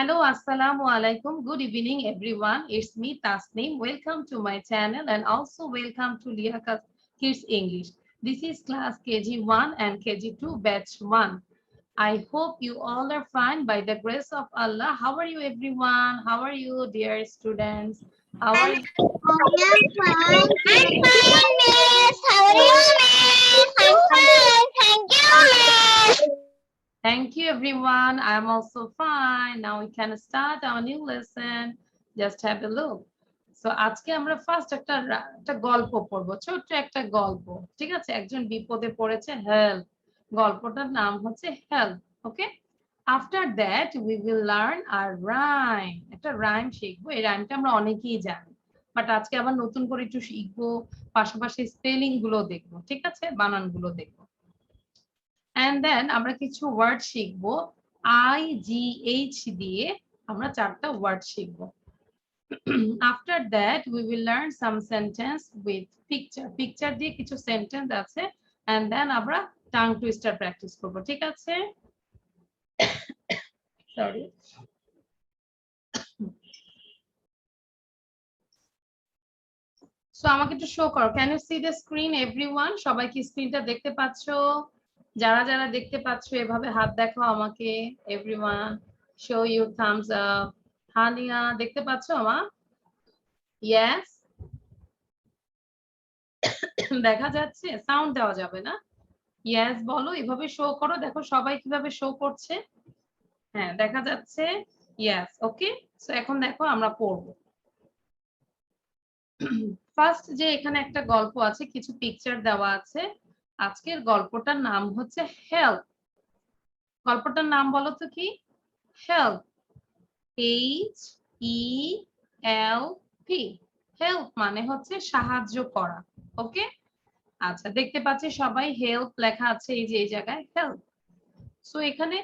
Hello, assalamu alaikum. Good evening, everyone. It's me, Tasneem. Welcome to my channel and also welcome to Liaquat Kids English. This is class KG1 and KG2 batch 1. I hope you all are fine by the grace of Allah. How are you, everyone? How are you, dear students? How are you? I'm fine. Miss. How are you, Miss? I'm fine. Thank you, Miss. Thank you, everyone. I'm also fine. Now we can start our new lesson. Just have a look. So আজকে আমরা first একটা গল্প পড়বো, ছোট্ট একটা গল্প। ঠিক আছে, একজন বিপদে পড়েছে, হেল্প। গল্পটার নাম হচ্ছে help. Okay, after that we will learn a rhyme. একটা রাইম শিখবো। এই রাইমটা আমরা অনেকেই জানি, বাট আজকে আবার নতুন করে একটু শিখবো, পাশাপাশি স্পেলিং গুলো দেখবো। ঠিক আছে, বানান গুলো দেখবো। And then আমরা কিছু ওয়ার্ড শিখবো। IGH দিয়ে আমরা 4টা ওয়ার্ড শিখবো। After that we will learn some sentence with picture. Picture দিয়ে কিছু সেন্টেন্স আছে, and then আমরা টাং টুইস্টার প্র্যাকটিস করব। ঠিক আছে, সরি। সো আমাকে একটু শো করো। Can you see the screen everyone? সবাই কি স্ক্রিনটা দেখতে পাচ্ছো? যারা যারা দেখতে পাচ্ছো এভাবে হাত দেখাও আমাকে। Everyone show your thumbs up. Haniya দেখতে পাচ্ছো আমা? ইয়েস, দেখা যাচ্ছে? সাউন্ড দেওয়া যাবে না? ইয়েস বলো, এভাবে শো করো। দেখো সবাই কিভাবে শো করছে। হ্যাঁ, দেখা যাচ্ছে। ইয়েস, ওকে। সো এখন দেখো আমরা পড়বো। ফার্স্ট যে এখানে একটা গল্প আছে, কিছু পিকচার দেওয়া আছে। আজকের গল্পটার নাম হচ্ছে হেল্প। গল্পটার নাম বলো তো কি? হেল্প। HELP। হেল্প মানে হচ্ছে সাহায্য করা। ওকে, আচ্ছা, দেখতে পাচ্ছি সবাই হেল্প লেখা আছে এই যে এই জায়গায় হেল্প। সো এখানে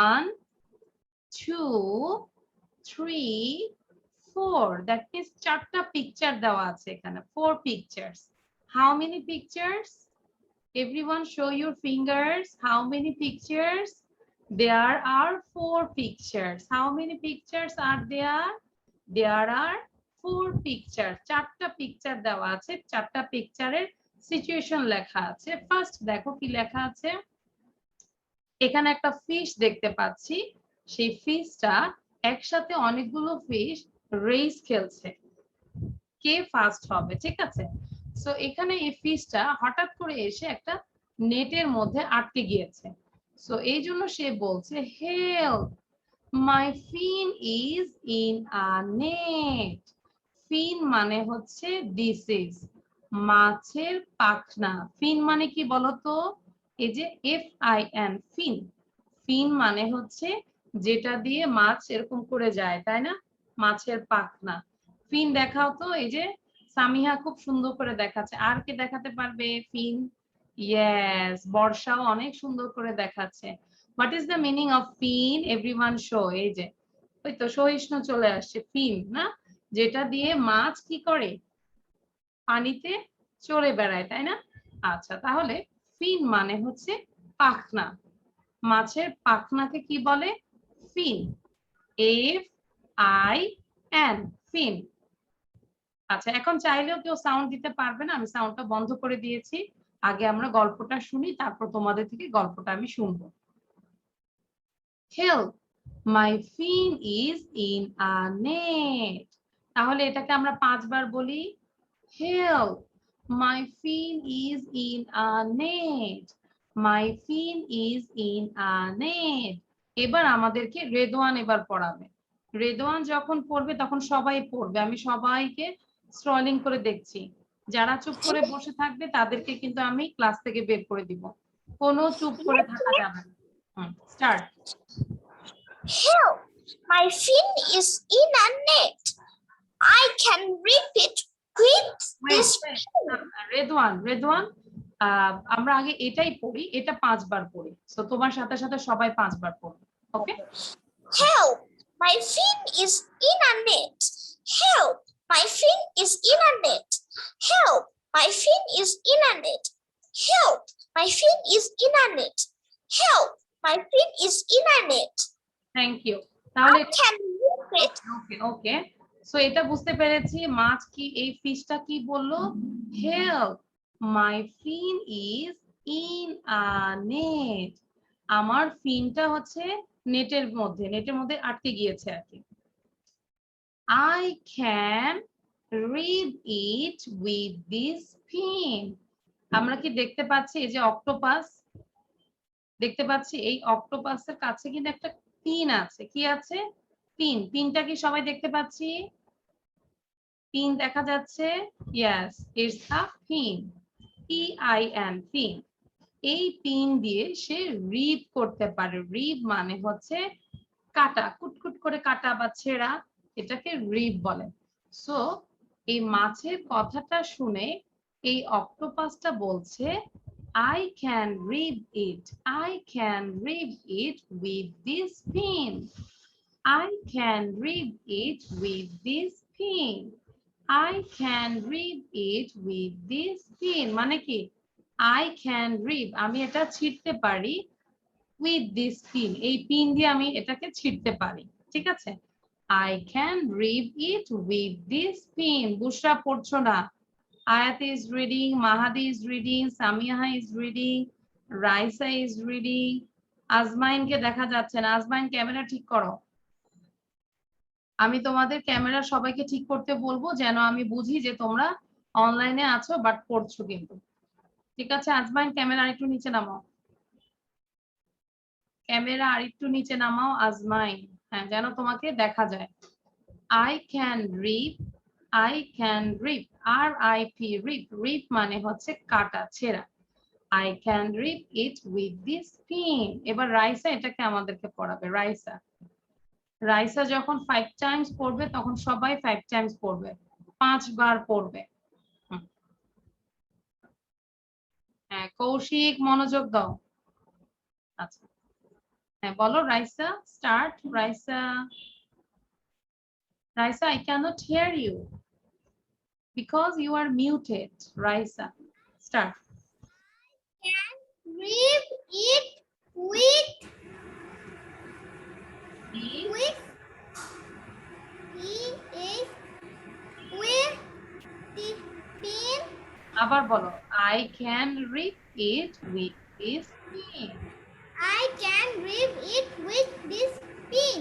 1 2 3 4, দ্যাট মিন্স 4টা পিকচার দেওয়া আছে এখানে। 4 pictures. How many pictures? Everyone show your fingers. How many pictures? There are 4 pictures. How many pictures are there? There are 4 pictures. 4টা পিকচার দেওয়া আছে। 4টা পিকচারের সিচুয়েশন লেখা আছে। ফার্স্ট দেখো কি লেখা আছে। এখানে একটা ফিশ দেখতে পাচ্ছি। সেই ফিশটা একসাথে অনেকগুলো ফিশ রেস খেলছে, কে ফার্স্ট হবে। ঠিক আছে, সো এখানে এই ফিশটা হঠাৎ করে এসে একটা নেটের মধ্যে আটকে গিয়েছে। সো এই জন্য সে বলছে help, my fin is in a net. Fin মানে হচ্ছে দিস ইজ, মাছের পাখনা। ফিন মানে কি বলতো? এই যে FIN, ফিন। ফিন মানে হচ্ছে যেটা দিয়ে মাছ এরকম করে যায়, তাই না? মাছের পাখনা। ফিন দেখাও তো। এই যে সামিহা খুব সুন্দর করে দেখাচ্ছে। আর কে দেখাতে পারবে ফিন? ইয়েস, বর্ষাও অনেক সুন্দর করে দেখাচ্ছে। What is the meaning of fin? Everyone show. এই যে ওই তো সহিষ্ণু চলে আসছে। ফিন না, যেটা দিয়ে মাছ কি করে? পানিতে চড়ে বেড়ায়, তাই না? আচ্ছা, তাহলে ফিন মানে হচ্ছে পাখনা। মাছের পাখনাকে কি বলে? ফিন। FIN, ফিন। আচ্ছা, এখন চাইলেও কেউ সাউন্ড দিতে পারবে না, আমি সাউন্ডটা বন্ধ করে দিয়েছি। আগে আমরা গল্পটা শুনি, তারপর তোমাদের থেকে গল্পটা আমি শুনবো। Help, my fin is in a net. তাহলে এটাকে আমরা 5 বার বলি। Help, my fin is in a net. My fin is in a net. এবার আমাদেরকে রেদওয়ান এবার পড়াবে। রেদওয়ান যখন পড়বে তখন সবাই পড়বে। আমি সবাইকে স্ক্রলিং করে দেখছি। যারা চুপ করে বসে থাকবে তাদেরকে কিন্তু আমি ক্লাস থেকে বের করে দিব। কোনো চুপ করে থাকা যাবে না। Start. Help! My fin is in a net. I can rip it with this pin. Redwan, Redwan, আমরা আগে এটাই পড়ি, এটা 5 বার পড়ি। তো তোমার সাথে সাথে সবাই 5 বার পড়বে। ওকে? Help! My fin is in a net. Help! My fin is in a net. Help! My fin is in a net. Help! My fin is in a net. Help! My fin is in a net. Thank you. তাহলে can reap it. Okay okay, so এটা বুঝতে পেরেছি মাছ কি, এই ফিশটা কি বললো, help my fin is in a net, আমার ফিনটা হচ্ছে নেটের মধ্যে আটকে গিয়েছে আর কি। I can read it with this pin. আমরা কি দেখতে পাচ্ছি এই যে অক্টোপাস দেখতে পাচ্ছি, এই অক্টোপাসের কাছে কিন্তু একটা পিন আছে, কি আছে, পিন, পিনটা কি সবাই দেখতে পাচ্ছি, পিন দেখা যাচ্ছে, yes it's a pin, PIN, pin. এই পিন দিয়ে সে রিড করতে পারে, রিড মানে হচ্ছে কাটা, কুটকুট করে কাটা বা ছেঁড়া, এটাকে রিড বলে। সো এই মাছের কথাটা শুনে এই অক্টোপাসটা বলছে I can read it, I can read it with this pin, I can read it with this pin, I can read it with this pin, মানে কি I can read, আমি এটা ছিঁড়তে পারি with this pin, এই pin দিয়ে আমি এটাকে ছিঁড়তে পারি, ঠিক আছে। I can read it with this pin. বুশরা পড়ছো না, Ayat is reading, Mahadi is reading, Samiha is reading, Raisa is reading, আজমাইনকে দেখা যাচ্ছে না, আজমাইন ক্যামেরা ঠিক করো, আমি তোমাদের ক্যামেরা সবাইকে ঠিক করতে বলবো যেন আমি বুঝি যে তোমরা অনলাইনে আছো বাট পড়ছো কিন্তু, ঠিক আছে। আজমাইন ক্যামেরা আরেকটু নিচে নামাও, ক্যামেরা আরেকটু নিচে নামাও আজমাইন, হ্যাঁ যেন তোমাকে দেখা যায়। I can reap, I can reap, RIP, reap, reap মানে হচ্ছে কাটা ছেঁড়া, I can reap it with this pin। এবার রাইসা এটাকে আমাদেরকে পড়াবে, রাইসা, রাইসা যখন 5 টাইমস পড়বে তখন সবাই 5 টাইমস পড়বে, 5 বার পড়বে। হ্যাঁ কৌশিক মনোযোগ দাও, আচ্ছা হ্যাঁ বলো Raisa, start Raisa. Raisa, I cannot hear you because you are muted. Raisa, start. Can reap it with with with the pin. আবার বলো, I can read it with this pin. I can reap it with this pin.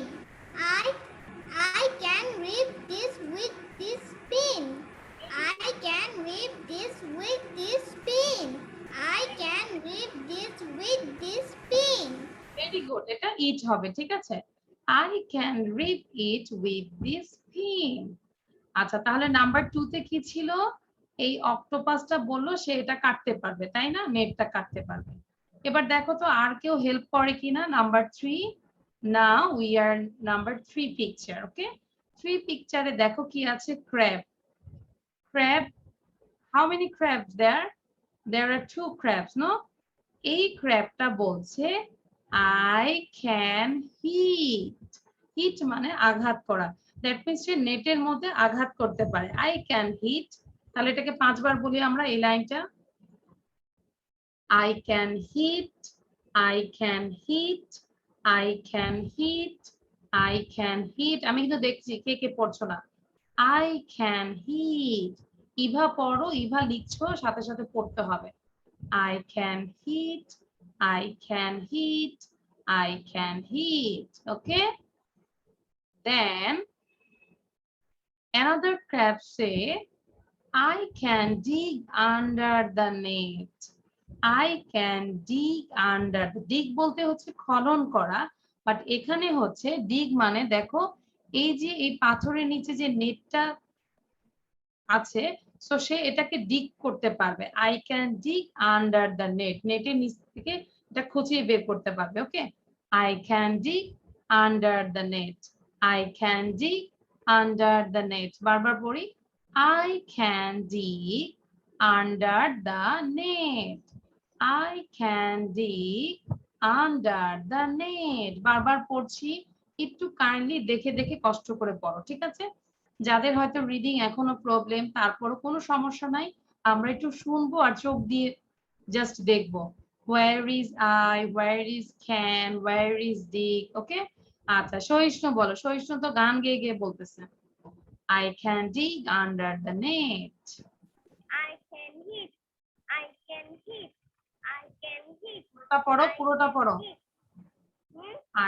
I can reap this with this pin. I can reap this with this pin. I can reap this with this pin. Very good. এটা it হবে, ঠিক আছে। I can read it with this pin. আচ্ছা তাহলে number 2 তে কি ছিল, এই অক্টোপাসটা বললো সে এটা কাটতে পারবে, তাই না, নেটটা কাটতে পারবে। এবার দেখো তো আর কেউ হেল্প করে কিনা, number 3। Now we are number 3 picture, okay? 3 পিকচারে দেখো কি আছে, crab, crab, how many crabs there? There are 2 crabs, no? এই crabটা বলছে I can hit, hit মানে আঘাত করা, দ্যাট মিন্স সে নেটের মধ্যে আঘাত করতে পারে, I can hit। তাহলে এটাকে 5 বার বলি আমরা এই লাইনটা, I can hit, I can hit, I can hit, I can hit। আমি কিন্তু দেখছি কে কে পড়ছো না, I can hit, ইভা পড়ো, ইভা লিখছো সাথে সাথে পড়তে হবে, I can hit, I can hit, I can hit, okay? Then another crab say I can dig under the net, I can dig under, dig বলতে হচ্ছে খনন করা, বাট এখানে হচ্ছে dig মানে দেখো এই যে এই পাথরের নিচে যে নেটটা আছে, সো সে এটাকে ডিগ করতে পারবে, I can dig under the net, নেটের নিচ থেকে এটা খুঁচিয়ে বের করতে পারবে, ওকে। I can dig under the net, I can dig under the net, বারবার পড়ি, I can dig under the net, I can dig under the net, বারবার পড়ছি, একটু কাইন্ডলি দেখে দেখে কষ্ট করে পড়ো, ঠিক আছে। যাদের হয়তো রিডিং এখনো প্রবলেম, তারপরও কোনো সমস্যা নাই, আমরা একটু শুনবো আর চোখ দিয়ে জাস্ট দেখবো, where is I, where is can, where is dig, okay? আচ্ছা সহিষ্ণু বলো, সহিষ্ণু তো গান গেয়ে গেয়ে বলতেছে। I can dig under the net. I can hit. I can hit. I can hit. পুরোটা পড়ো, I পুরোটা can পড়ো। hit.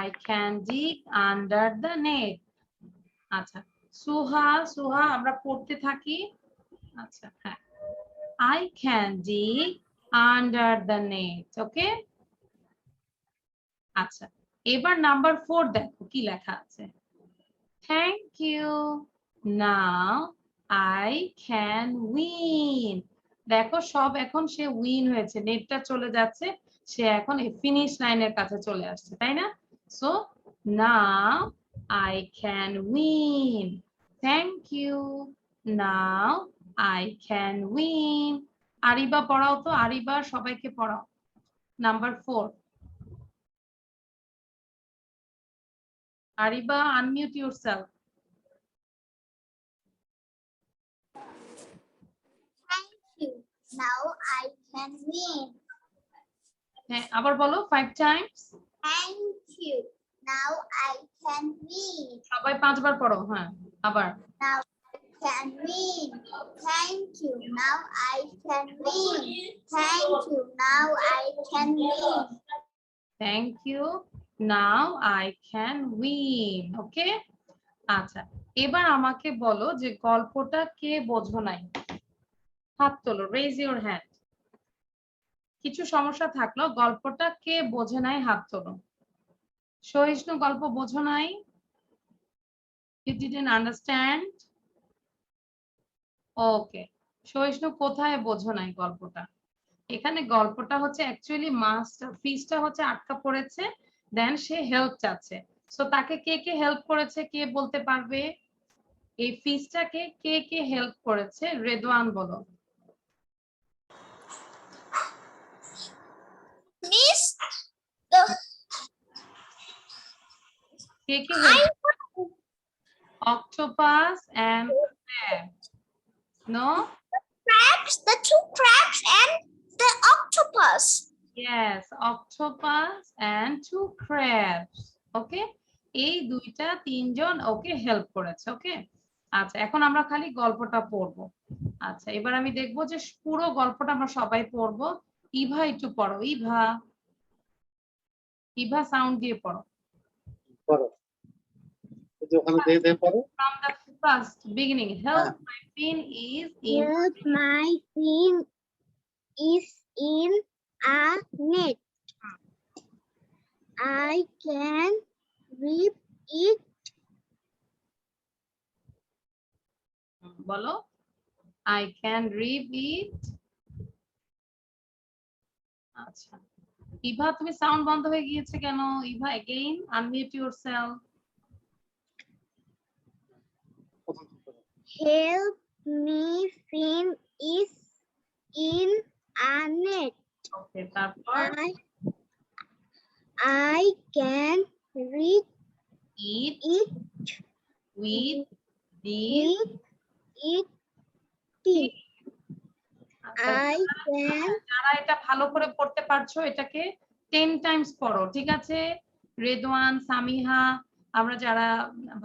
I can dig under the net. আচ্ছা সুহা, সুহা আমরা পড়তে থাকি। আচ্ছা হ্যাঁ, I can dig under the net. ওকে, আচ্ছা এবার নাম্বার 4 দেখো কি লেখা আছে। Thank you. Now I can win. দেখো সব এখন সে উইন হয়েছে, নেটটা চলে যাচ্ছে, সে এখন ফিনিশ লাইনের কাছে চলে আসছে, তাই না? So now I can win. Thank you. Now I can win. আরিবা পড়াও তো, আরিবা সবাইকে পড়াও number 4। আরিবা unmute yourself. Thank you. Now I can win. হ্যাঁ আবার বলো 5 Times. Thank you. Now I can win. সবাই 5 বার পড়ো, হ্যাঁ আবার। Now I can win. Thank you. Now I can win. Thank you. Now I can win. Thank you. Now I can win. ওকে, আচ্ছা এবার আমাকে বলো যে গল্পটা কে বোঝো নাই। হাত তোলো, রেজ ইউর হ্যান্ড। কিছু সমস্যা থাকলো, গল্পটা কে বোঝে নাই হাত তোলো। সহিষ্ণু গল্প বোঝো নাই? You didn't understand? ওকে, সহিষ্ণু কোথায় বোঝো নাই গল্পটা? এখানে গল্পটা হচ্ছে অ্যাকচুয়ালি মাস্টার ফিসটা হচ্ছে আটকা পড়েছে, দেন সে হেল্প চাচ্ছে। সো তাকে কে কে হেল্প করেছে কে বলতে পারবে? এই ফিসটাকে কে কে হেল্প করেছে? রেদওয়ান বলো। Miss, the কে কে help? Octopus and crab. No? crabs, the two crabs and the octopus. Yes, octopus and two crabs. ওকে, এই দুইটা তিনজন ওকে হেল্প করেছে। ওকে, আচ্ছা এখন আমরা খালি গল্পটা পড়বো। আচ্ছা এবার আমি দেখবো যে পুরো গল্পটা আমরা সবাই পড়বো। ইভা একটু পড়ো, ইভা, ইভা সাউন্ড দিয়ে পড়ো। পড়ো, এই যে ওখানে দিয়ে দিয়ে পড়ো। From the first beginning, help my pin is in. Help, my pin is in a net. I can rip it. বলো, I can read it. আচ্ছা ইভা তুমি সাউন্ড বন্ধ হয়ে গিয়েছে কেন? Eva again unmute yourself. Help me, pin is in a net. ওকে তারপর I can read eat it with these. with it. আচ্ছা, I can যারা এটা ভালো করে পড়তে পারছো এটাকে 10 টাইমস পড়ো, ঠিক আছে? রেদওয়ান, সামিহা, আমরা যারা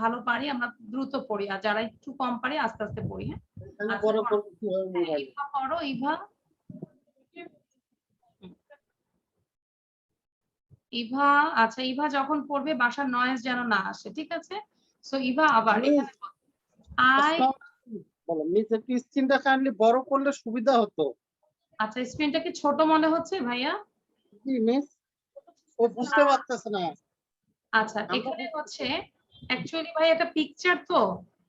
ভালো পারি আমরা দ্রুত পড়ি, আর যারা একটু কম পারি আস্তে আস্তে পড়ি। হ্যাঁ এখানে পড়ো, পড়ো, কিভাবে মোবাইল। ইভা পড়ো, ইভা, ইভা। আচ্ছা ইভা যখন পড়বে বাসার নয়েজ যেন না আসে, ঠিক আছে? সো ইভা আবার এখানে আই। বলো মিস, একটু স্ক্রিনটা কাইন্ডলি বড় করলে সুবিধা হতো। আচ্ছা স্ক্রিনটা কি ছোট মনে হচ্ছে ভাইয়া? কি মিস, ও বুঝতে পারতেছে না। আচ্ছা এখানে হচ্ছে অ্যাকচুয়ালি ভাই এটা পিকচার তো,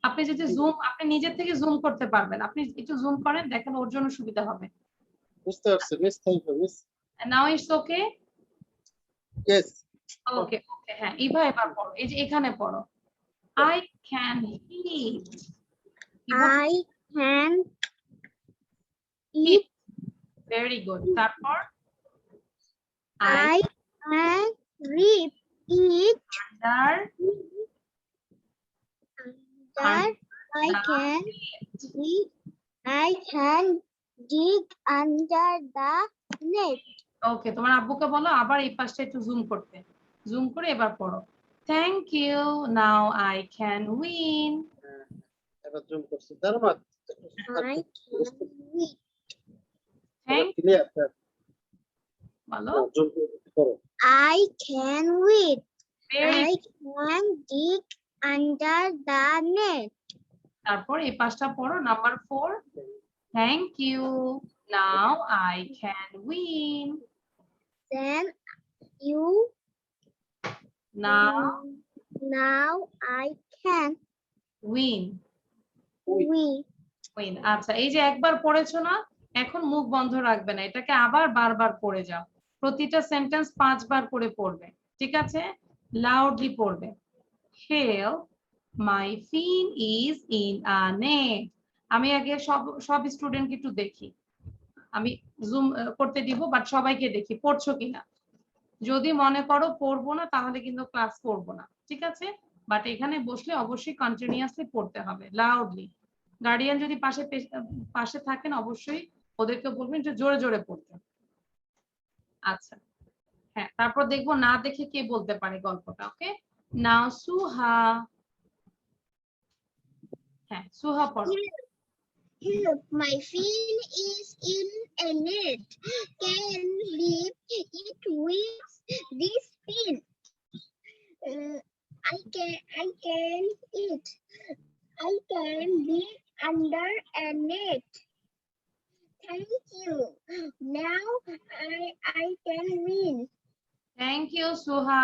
আপনি যদি জুম, আপনি নিজের থেকে জুম করতে পারবেন, আপনি একটু জুম করেন দেখেন, ওর জন্য সুবিধা হবে। বুঝতে পারছি miss, thank you miss. Now it's okay. Yes, okay okay, হ্যাঁ ইভা এবার পড়ো, এই যে এখানে পড়ো, I can hit. I can hit, very good. তারপর I can rip it. Under Under, I can dig under the net. Okay, তোমার আব্বুকে বলো আবার এই পাশটা একটু জুম করতে, জুম করে এবার পড়ো। Thank you. Now I can win. এবার জুম করছি ধন্যবাদ I can read. Thank clear বলো। জুম করো I can read. Very I can dig under the net. তারপর এই পাঁচটা পড়ো number 4 thank you now I can win Then you now now I can win win. আচ্ছা এই যে একবার পড়েছো না এখন মুখ বন্ধ রাখবে না এটাকে আবার বারবার পড়ে যাও প্রতিটা সেন্টেন্স 5 বার করে পড়বে ঠিক আছে লাউডলি পড়বে help my fin is in a net আমি আগে সব স্টুডেন্টকে একটু দেখি আমি জুম করতে দিব বাট সবাইকে দেখি পড়ছো কিনা যদি মনে করো পড়বো না তাহলে কিন্তু ক্লাস করবো না ঠিক আছে বাট এখানে বসলে অবশ্যই কন্টিনিউয়াসলি পড়তে হবে লাউডলি গার্ডিয়ান যদি পাশে থাকেন অবশ্যই ওদেরকে বলবেন একটু জোরে জোরে পড়তে আচ্ছা হ্যাঁ তারপর দেখবো না দেখে কে বলতে পারে গল্পটা ওকে নাও সুহা হ্যাঁ সুহা পড়ো Help, my fin is in a net. Can leave it with this pin. I can eat. I can be under a net. Thank you. Now I can win. Thank you Suha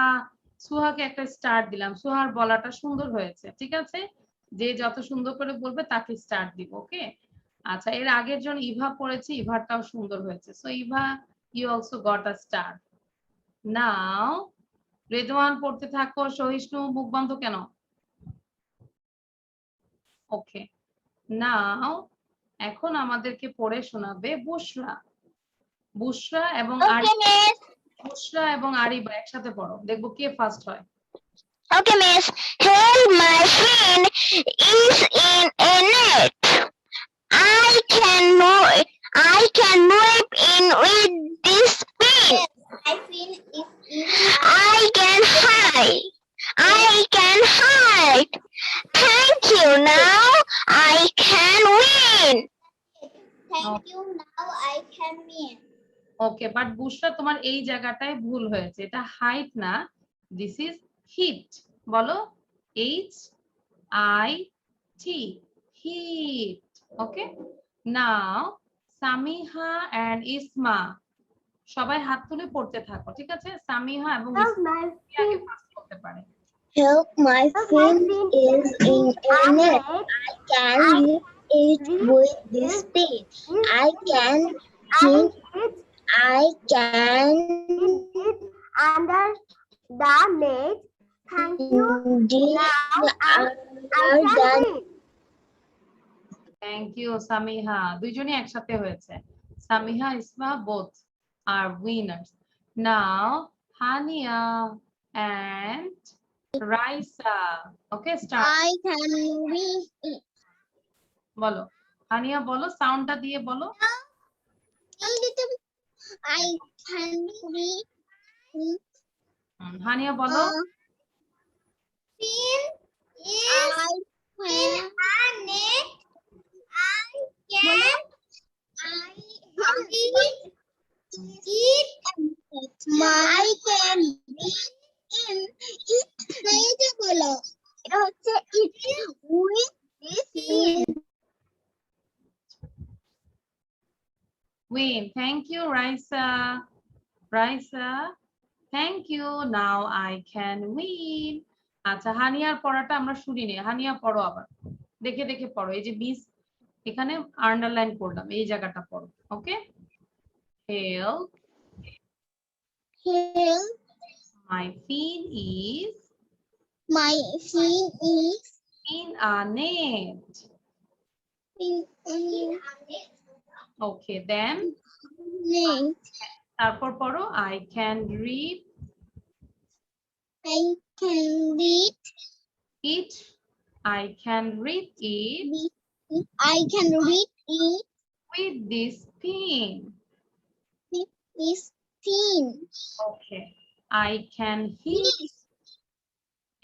সুহাকে একটা স্টার দিলাম সুহার বলাটা সুন্দর হয়েছে ঠিক আছে যে যত সুন্দর করে বলবে তাকে স্টার দিব ওকে আচ্ছা এর আগের জন ইভা পড়েছে ইভারটাও সুন্দর হয়েছে so Eva you also got a star now Redwan পড়তে থাকো সহিষ্ণু মুখ বন্ধ কেন ওকে নাও এখন আমাদেরকে পড়ে শোনাবে বুশরা বুশরা এবং miss. বুশরা এবং আরিবা একসাথে পড়ো দেখবো কে ফার্স্ট হয় Okay, miss. Help, my fin is in a net. I can move in with this pin. My fin is in. I can hide. Thank you. Now I can win. Thank you. Now I can win. Okay but Bushra তোমার এই জায়গাটায় ভুল হয়েছে এটা height না this is hit বলো H I T hit okay now Samiha and Isma সবাই হাত তুলে পড়তে থাকো ঠিক আছে সামিহা এবং ইসমা কে আগে ফার্স্ট করতে পারে Help, my fin is in a net. I can lift it with this pin. I can hit under the net. Thank you. Thank you Samiha দুইজনই একসাথে হয়েছে Samiha Isma both are winners now Haniya and Raisa okay start I can read it. বলো হানিয়া বলো সাউন্ডটা দিয়ে বলো I can read it. Haniyeh বলো Fin is in a net. I can read it. I can read in it. এই যে বলো এটা হচ্ছে it with this pin. win thank you Raisa thank you now I can win আচ্ছা হানিয়ার পড়াটা আমরা শুনিনি হানিয়া পড়ো আবার দেখে দেখে পড়ো এই যে মিস এখানে আন্ডারলাইন করলাম এই জায়গাটা পড়ো ওকে help Help, my fin is my fin is in a net in a okay then net. তারপর পড়ো I can read I can read it I can read it I can read it with this pin with this pin. okay I can hit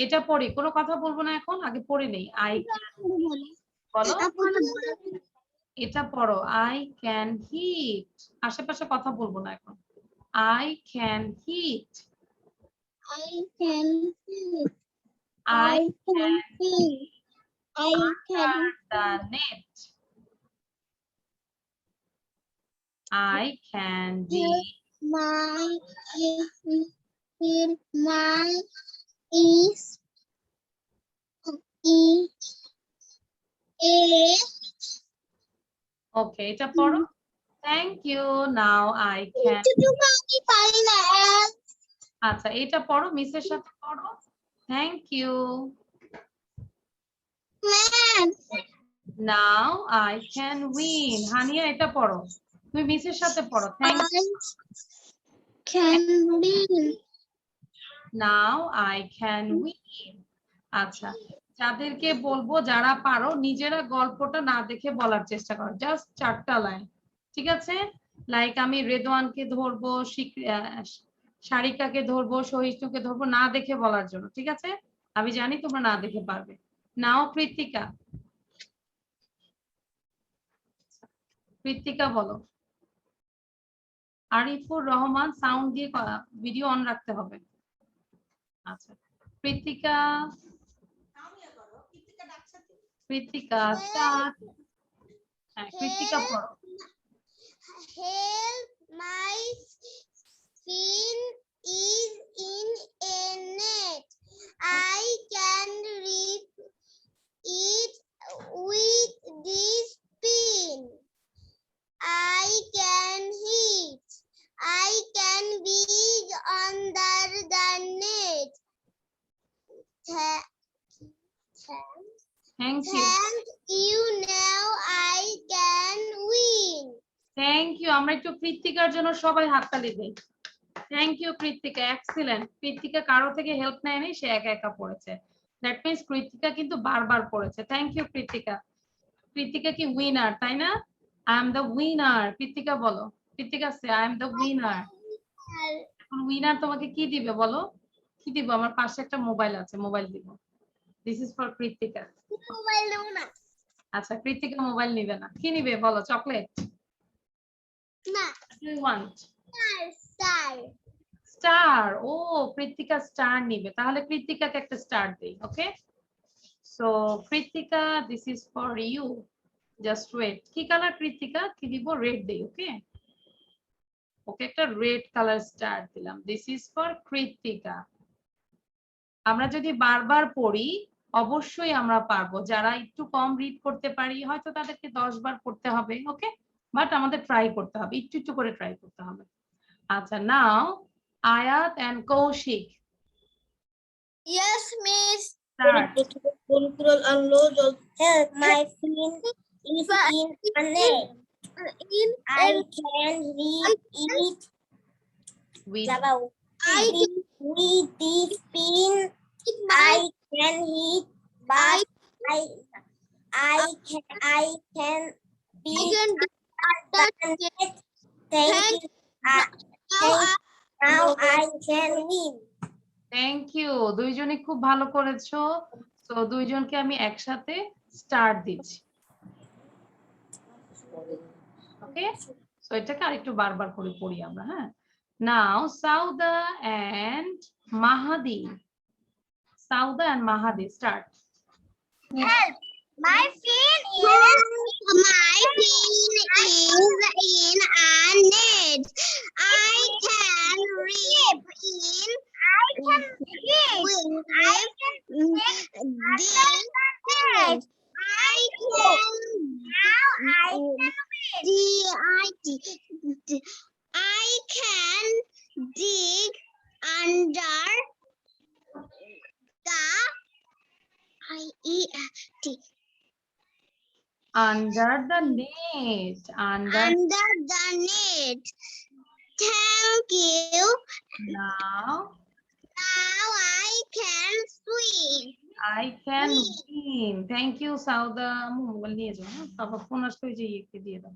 এটা পড়ি, কোনো কথা বলবো না এখন, আগে পড়ে নেই। আই বলো, এটা পড়ো। আই ক্যান হিট, আশেপাশে কথা বলবো না এখন। I can hit, I can see. I I can see. I can the net, I can read my in my is a okay, এটা পড়ো। Thank you, now I can. আমি পারি না আচ্ছা, এটা পড়ো, মিসের সাথে পড়ো। Thank you, ma'am now I can win. Haniya, এটা পড়ো, তুমি মিসের সাথে পড়ো। Thank I can read. Now I can win. আচ্ছা, যাদেরকে বলবো যারা পারো নিজেরা গল্পটা না দেখে বলার চেষ্টা করো, জাস্ট 4টা লাইন, ঠিক আছে? লাইক আমি রেদওয়ানকে ধরবো, সারিকাকে ধরবো, সহিষ্ণুকে ধরবো, না দেখে বলার জন্য, ঠিক আছে? আমি জানি তোমরা না দেখে পারবে। নাও কৃত্তিকা, কৃত্তিকা বলো। আরিফুর রহমান, সাউন্ড দিয়ে ভিডিও অন রাখতে হবে। আচ্ছা, কৃত্তিকা, কৃত্তিকা স্টার্ট। হ্যাঁ, কৃত্তিকা পড়ো। Help, my fin is in a net. I can reap it with this pin. I can hit. I can dig under the net. Thank you, Thank you. Now I can win. Thank you. আমরা একটু কৃত্তিকার জন্য সবাই হাততালি দেই। Thank you Krittika, excellent. Krittika কারো থেকে help নেয়নি, সে একা একা পড়েছে। দ্যাট মিন্স কৃত্তিকা কিন্তু বারবার পড়েছে। Thank you Krittika. কৃত্তিকা কি উইনার, তাই না? I am the winner. Krittika বলো, Krittika say I am the winner. এখন উইনার তোমাকে কি দিবে বলো? কি দিব? আমার পাশে একটা মোবাইল আছে, মোবাইল দিব। This is for Krittika. Mobile না আচ্ছা, কৃত্তিকা মোবাইল নিবে না, কি নিবে বলো? চকলেট? না ইউ ওয়ান্ট স্টার স্টার? ও, কৃত্তিকা স্টার নিবে, তাহলে কৃত্তিকাকে একটা স্টার দেই। Okay, so Krittika, this is for you. Just wait. কি কালার কৃত্তিকা? কি দিব? রেড দেই। ওকে, ওকে একটা রেড কালার স্টার দিলাম। This is for Krittika. আমরা যদি বারবার পড়ি অবশ্যই আমরা পারবো। যারা একটু কম রিড করতে পারি হয়তো তাদেরকে 10 বার পড়তে হবে। ওকে, বাট আমাদের ট্রাই করতে হবে, একটু একটু করে ট্রাই করতে হবে। আচ্ছা, now Ayat and Koushik Yes, miss. Start. Control and load. Help, my fin is in a net. In I can read it with with this pin. I can hit, but I can be understand. Thank you. Now I can win. Thank you. দুইজনে খুব ভালো করেছো। তো দুইজনকে আমি একসাথে start দিচ্ছি। ওকে, so এটাকে আরেকটু বারবার করে পড়ি আমরা। হ্যাঁ, now Sauda and Mahadi, Sauda and Mahadi start. Help! My fin is in a net. I can reap in. I can dig. I can dig. I can. Now I can win. I can dig under the Under the net, under the net. Thank you. now Now I can swim. I can win. Thank you Sawda. Mobile নিয়ে যাও, তারপর phone আসলে যে ইয়েকে দিয়ে দাও।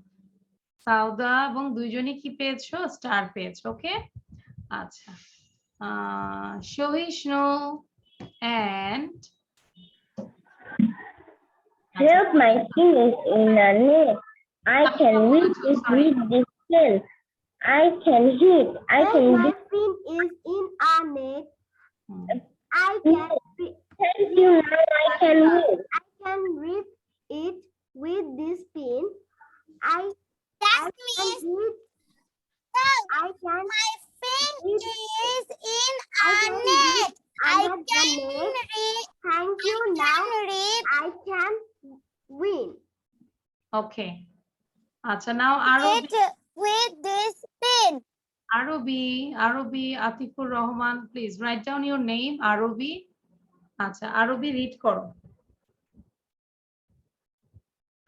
সাউদা এবং দুইজনই কি পেয়েছো? স্টার পেয়েছো। ওকে, আচ্ছা, সহিষ্ণু and Help, my fin is in a net. I can read it with this pen. I can hit. I can My dig. fin is in a net. Hmm. I can Thank you. Now I can read. rip it with this pin. I can read. I can. My fin is in a net. I can read. Thank you. Now I can win. Okay. আচ্ছা নাও আরবি With this pin. Arbi Atikur Rahman please write down your name Arbi আচ্ছা আরবি read করো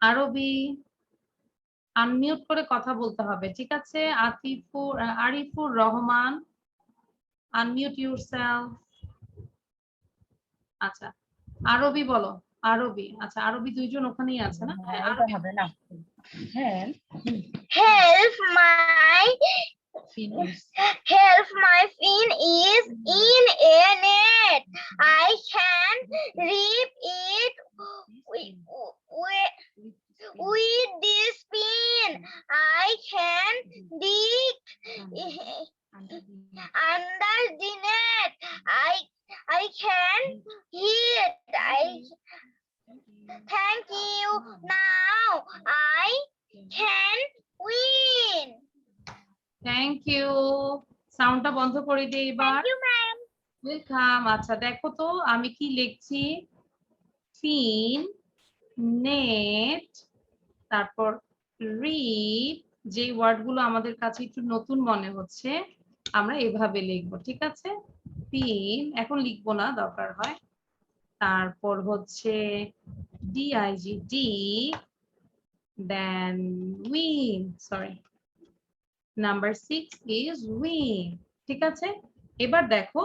আরবি unmute করে কথা বলতে হবে ঠিক আছে আরিফুর রহমান আনমিউট ইউরসেলফ আচ্ছা আরবি বলো আরবি আচ্ছা আরবি দুইজন ওখানেই আছে না হ্যাঁ আরবি হবে না হ্যাঁ Help, my fin is in a net. I can rip it with this pin. I can dig under the net. I can hit. Thank you. Now I can win. Thank you সাউন্ডটা বন্ধ করে দিই এবার Thank you, ma'am. Welcome আচ্ছা দেখো তো আমি কি লিখছি ফিন নেট তারপর রিড যে ওয়ার্ডগুলো আমাদের কাছে একটু নতুন মনে হচ্ছে আমরা এভাবে লিখবো ঠিক আছে ফিন এখন লিখবো না দরকার হয় তারপর হচ্ছে D I G then win sorry number 6 is win ঠিক আছে এবার দেখো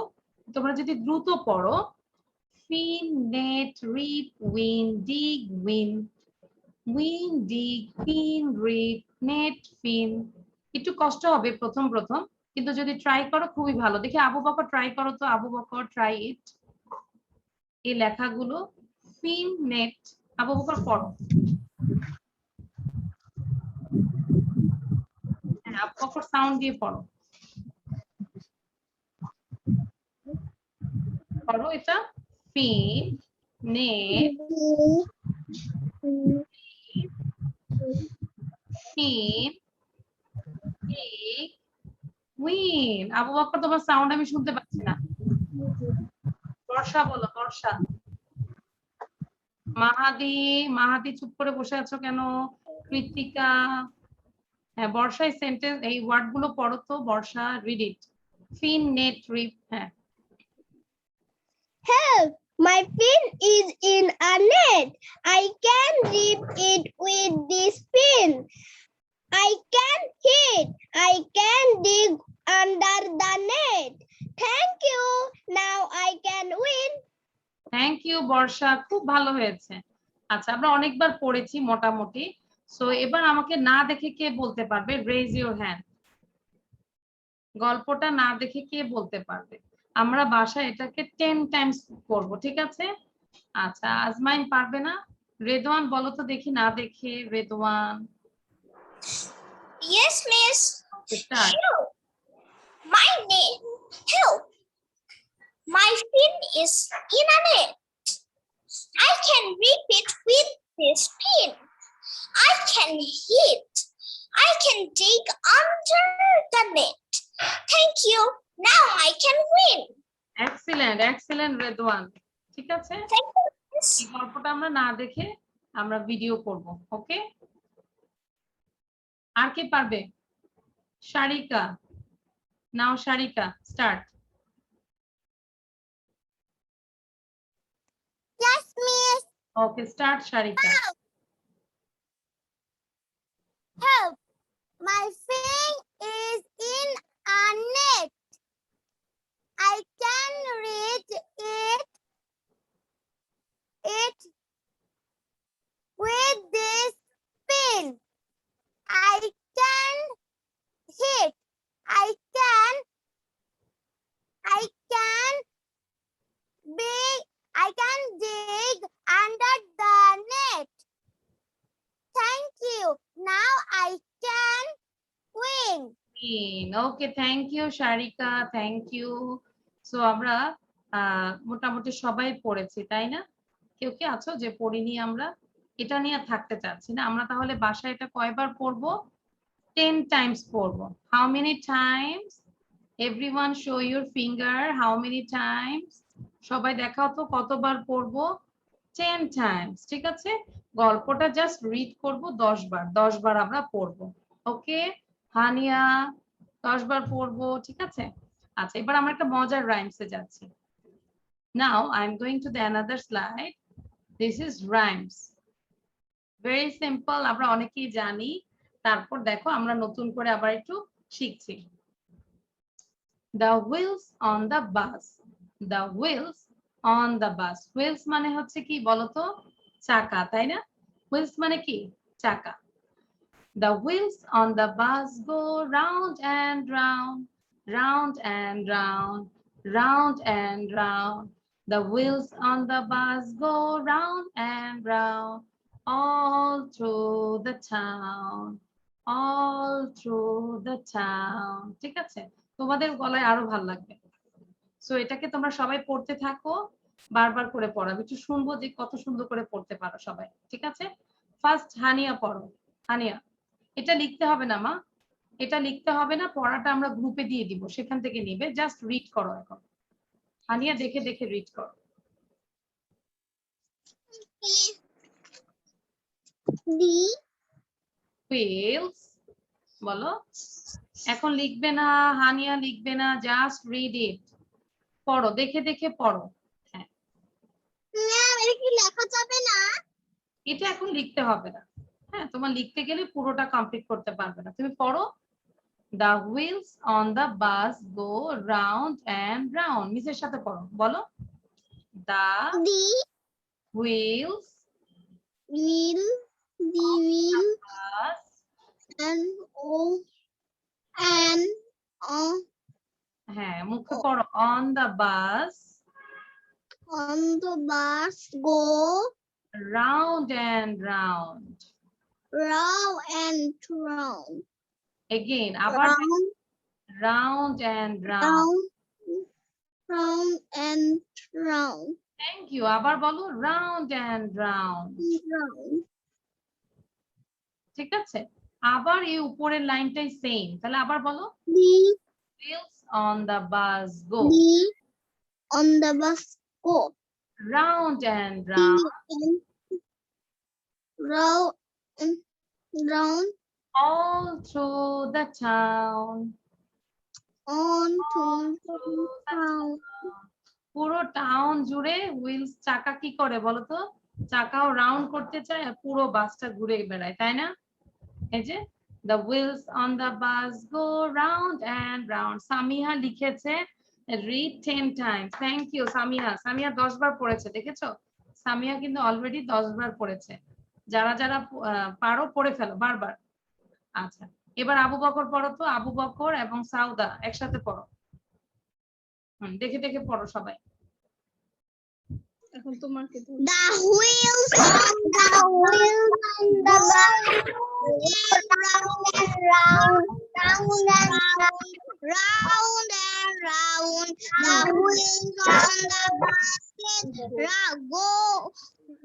তোমরা যদি দ্রুত পড়ো fin net rip win dig win win dig fin rip net fin একটু কষ্ট হবে প্রথম কিন্তু যদি ট্রাই করো খুবই ভালো দেখি আবু বকর ট্রাই করো তো আবু বকর ট্রাই ইট এই লেখাগুলো ফিন নেট আবু বকর পড়ো হ্যাঁ আবু বকর সাউন্ড দিয়ে পড়ো পড়ো এটা ফিন নেট ফিন উইন আবু বকর তোমার সাউন্ড আমি শুনতে পাচ্ছি না বর্ষা বলো বর্ষা মাহাদি চুপ করে বসে আছো কেন কৃতিকা হ্যাঁ বর্ষা এই সেন্টেন্স এই ওয়ার্ড গুলো পড়ো তো বর্ষা রিড ইট ফিন নেট রিপ হ্যাঁ Help! My pin is in a net. I can rip it with this pin. I can hit. I can dig under the net. Thank you. Now I can win. Thank you Barsha খুব ভালো হয়েছে আচ্ছা আমরা অনেকবার পড়েছি মোটামুটি so এবার আমাকে না দেখে কে বলতে পারবে রেজ ইওর হ্যান্ড গল্পটা না দেখে কে বলতে পারবে আমরা বাসায় এটাকে 10 টাইমস করব ঠিক আছে আচ্ছা আজমাইন পারবে না রেদওয়ান বলো তো দেখি না দেখে Redwan Yes, miss. Start Help. My name. Help. My fin is in a net. I can rip it with this pin. I can hit. I can dig under the net. Thank you. Now I can win. Excellent Redwan ঠিক আছে Thank you, miss. এই গল্পটা আমরা না দেখে আমরা video করব ওকে আর কে পারবে Sharika now Sharika start Yes, miss. Okay start Sharika Help! My fin is in a net. I can reach it with this pin. I can hit. I can dig can dig under the net. Thank you. Now I can swing. Okay, thank you Sharika, thank you. So আমরা মোটামুটি সবাই পড়েছি, তাই না? কেউ কি আছো যে পড়িনি? আমরা এটা নিয়ে থাকতে চাচ্ছি না। আমরা তাহলে বাসায় এটা কয়বার পড়বো? 10 টাইমস পড়বো। How many Times? Everyone show your finger. How many Times? সবাই দেখাও তো কতবার পড়বো? 10 টাইমস। ঠিক আছে, গল্পটা জাস্ট রিড করব 10 বার। 10 বার আমরা পড়বো। ওকে হানিয়া, 10 বার পড়বো, ঠিক আছে? আচ্ছা, এবার আমরা একটা মজার রাইমসে যাচ্ছি। নাও I am going to the another slide. This is rhymes, very simple, আমরা অনেকেই জানি। তারপর দেখো আমরা নতুন করে আবার একটু শিখছি। The wheels on the bus. The wheels on the bus. Wheels মানে হচ্ছে কি বলতো? চাকা, তাই না? Wheels মানে কি? চাকা। The wheels on the bus go round and round, round and round, round and round. The wheels on the bus go round and round, all through the town, all through the town. ঠিক আছে, তোমাদের গলায় আরো ভালো লাগবে। So এটাকে তোমরা সবাই পড়তে থাকো, বারবার করে পড়াবে, একটু শুনবো যে কত সুন্দর করে পড়তে পারো সবাই। ঠিক আছে, ফার্স্ট হানিয়া পড়ো। হানিয়া, এটা লিখতে হবে না মা, এটা লিখতে হবে না, পড়াটা আমরা গ্রুপে দিয়ে দিব, সেখান থেকে নিবে। জাস্ট রিড করো এখন। হানিয়া দেখে দেখে রিড করো। The wheels বলো। এখন লিখবে না হানিয়া, লিখবে না, জাস্ট রিড ইট। পড়ো, দেখে দেখে পড়ো। হ্যাঁ, ম্যাম এটা কি লেখা যাবে না? এটা এখন লিখতে হবে না। হ্যাঁ, তোমার লিখতে গেলে পুরোটা কমপ্লিট করতে পারবে না। তুমি পড়ো। The wheels on the bus go round and round. মিসের সাথে পড়ো, বলো। The The wheels wheel, the wheel bus and হ্যাঁ মুখে পড়ো। On the bus on the bus go round and round. round and round. Again, আবার Round, round and round. round, round and round. Thank you. আবার বলো round and round. Round. ঠিক আছে, আবার এই উপরের লাইনটাই সেম, তাহলে আবার বলো। The Wheels on the bus go on the bus go round and round, round and round all through the town. on to the town. পুরো টাউন জুড়ে হুইলস, চাকা কি করে বলো তো? চাকাও রাউন্ড করতে চায় আর পুরো বাসটা ঘুরে বেড়ায়, তাই না? এই যে the wheels on the bus go round and round. Samiha লিখেছে read 10 times. Thank you Samiha. Samiha 10 বার পড়েছে, দেখেছো? সামিহা কিন্তু অলরেডি 10 বার পড়েছে। যারা যারা পারো পড়ে ফেলো বারবার। আচ্ছা, এবার আবু বকর পড়ো তো। আবু বকর এবং সাউদা একসাথে পড়ো। দেখে দেখে পড়ো সবাই। The wheels on the bus round and round, round and round, round and round. The wheels on the basket go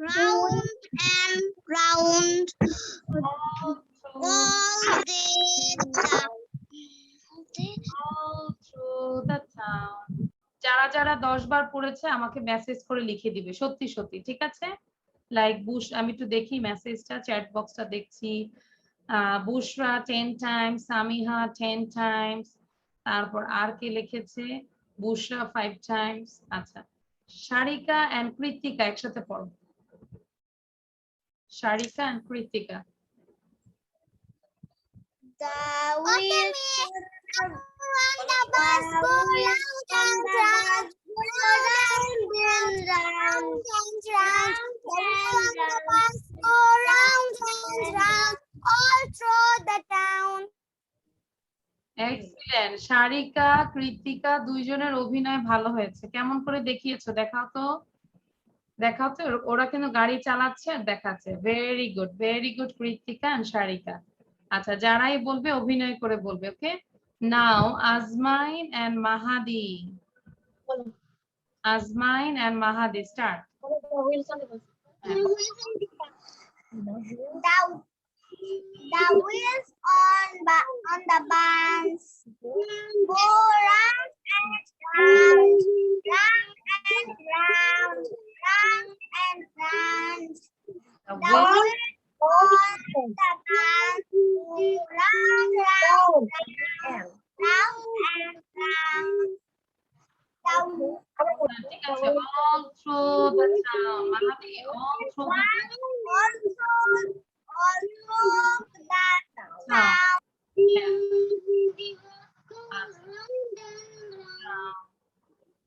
round and round all through the town. যারা যারা 10 বার পড়েছে আমাকে মেসেজ করে লিখে দিবে সত্যি সত্যি, ঠিক আছে? লাইক বুশ, আমি একটু দেখি মেসেজটা, চ্যাট বক্সটা দেখছি। বুশরা 10 টাইমস, সামিহা 10 টাইমস, তারপর আর কে লিখেছে? বুশরা 5 টাইমস। আচ্ছা, শারিকা এন্ড কৃতিকা একসাথে পড়ো। Sharika and Kritika. The wheels on the bus go round and round, round and round, round and round. The wheels on the bus go round and round, all through the town. Excellent. Sharika Kritika দুইজনের অভিনয় ভালো হয়েছে। কেমন করে দেখিয়েছো দেখাও তো। দেখা হচ্ছে ওরা কিন্তু গাড়ি চালাচ্ছে আর দেখাচ্ছে। Very good Kritika and Sarika. আচ্ছা, যারাই বলবে অভিনয় করে বলবে। ওকে, নাও আজমাইন and Mahadi. Azmain and Mahadi start. The wheels on the bus go round and round, round and round, round and round. The The wheel wheels on the bus go round, round, round, round and round. The ঠিক আছে, all through the town. Mahdi, all through the town.